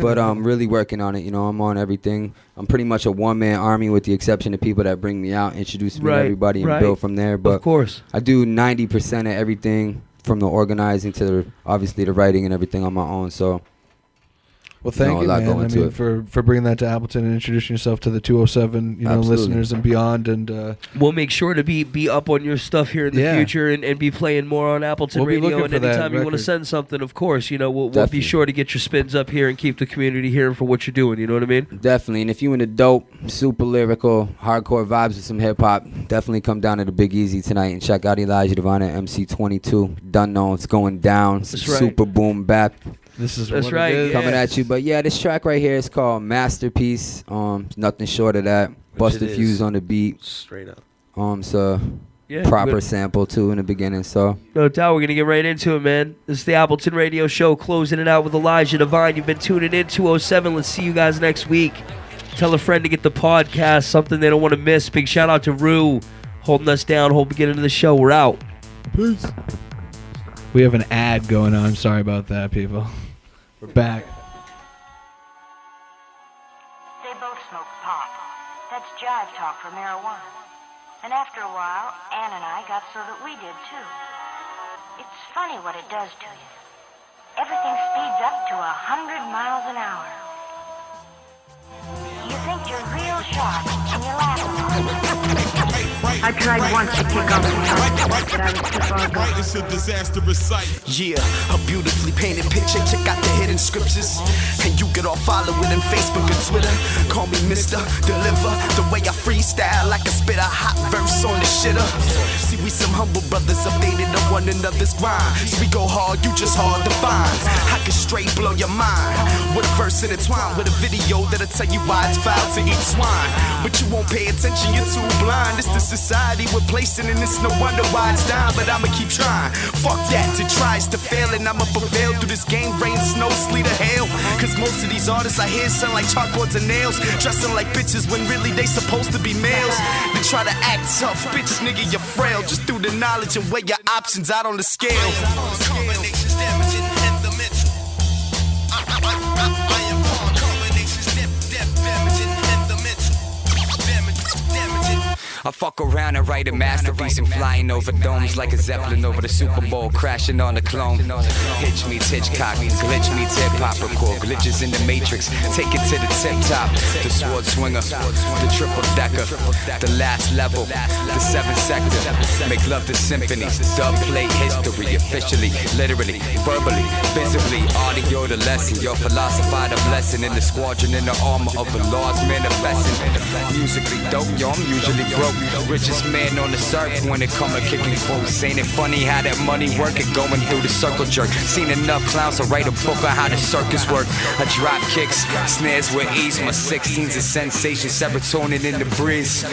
but I'm really working on it. I'm on everything. I'm pretty much a one-man army with the exception of people that bring me out, introduce me to everybody, and build from there. But of course, I do 90% of everything, from the organizing to obviously the writing and everything on my own. So, well, thank you, man. For bringing that to Appleton and introducing yourself to the 207, listeners and beyond. And we'll make sure to be up on your stuff here in the future and be playing more on Appleton Radio. And anytime you want to send something, of course, we'll be sure to get your spins up here and keep the community hearing for what you're doing. You know what I mean? Definitely. And if you into dope, super lyrical, hardcore vibes with some hip hop, definitely come down to the Big Easy tonight and check out Elijah Divine at MC22. Done know it's going down. Super boom bap. This is That's right. It is. Coming at you. But yeah, this track right here is called Masterpiece. Nothing short of that. Busta Fuse on the beat. Straight up. It's a proper sample too in the beginning. So no doubt, we're gonna get right into it, man. This is the Appleton Radio Show, closing it out with Elijah Divine. You've been tuning in 207. Let's see you guys next week. Tell a friend to get the podcast, something they don't want to miss. Big shout out to Rew holding us down, whole beginning of the show. We're out. Peace. We have an ad going on. Sorry about that, people. We're back. They both smoke pot. That's jive talk for marijuana. And after a while, Ann and I got so that we did too. It's funny what it does to you. Everything speeds up to 100 miles an hour. You think you're real sharp, and you laugh about it. I tried once to kick off the house, but I was too far gone. It's a disastrous sight. Yeah, a beautifully painted picture. Check out the hidden scriptures. And you get all following on Facebook and Twitter. Call me Mr. Deliver. The way I freestyle like a spit a hot verse on the shitter. See, we some humble brothers updated on one another's grind. So we go hard, you just hard to find. I can straight blow your mind with a verse intertwined with a video that'll tell you why it's foul to eat swine. But you won't pay attention, you're too blind. It's the society we're placing, and it's no wonder why it's dying. But I'ma keep trying. Fuck that, to try is to fail, and I'ma prevail through this game, rain, snow, sleet, or hail. Cause most of these artists I hear sound like chalkboards and nails, dressing like bitches when really they supposed to be males. They try to act tough, bitch, nigga, you're frail. Just through the knowledge and weigh your options out on the scale. Combinations damaging and the mental. I am born. Combinations damaging and the mental. Damaging. I fuck around and write a masterpiece and flying over domes like a Zeppelin over the Super Bowl, crashing on the clone. Hitch meets Hitchcock, glitch meets hip-hop record, glitches in the matrix, take it to the tip top. The sword swinger, the triple decker, the last level, the seventh sector. Make love to symphonies, dub plate history, officially, literally, verbally, visibly, audio the lesson. Your philosophied a blessing in the squadron in the armor of the Lord's manifesting. Musically dope, yo, I'm usually broke. Richest man on the surf when it come to kicking quotes. Ain't it funny how that money work it going through the circle jerk? Seen enough clowns to write a book on how the circus work. I drop kicks, snares with ease. My 16's a sensation, serotonin in the breeze. A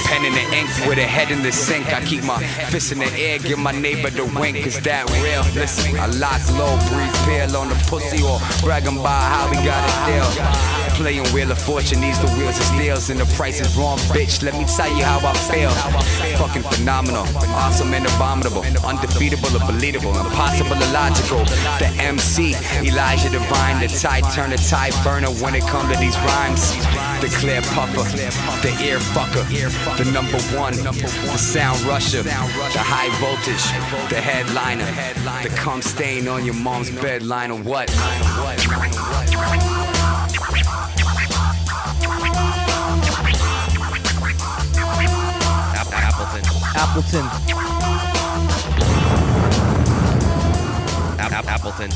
pen in the ink with a head in the sink. I keep my fist in the air, give my neighbor the wink. Cause that real, listen, I lock low, breathe pale on the pussy or bragging about how we got it deal. Playing Wheel of Fortune needs the wheels of steels and the price is wrong, bitch. Let me tell you how I feel. Fucking phenomenal, awesome and abominable, undefeatable, unbelievable, impossible, illogical. The MC, Elijah Divine, the tide turner, tide burner when it comes to these rhymes. The clear puffer, the ear fucker, the number one, the sound rusher, the high voltage, the headliner, the cum stain on your mom's bed liner. What? Appleton. Appleton.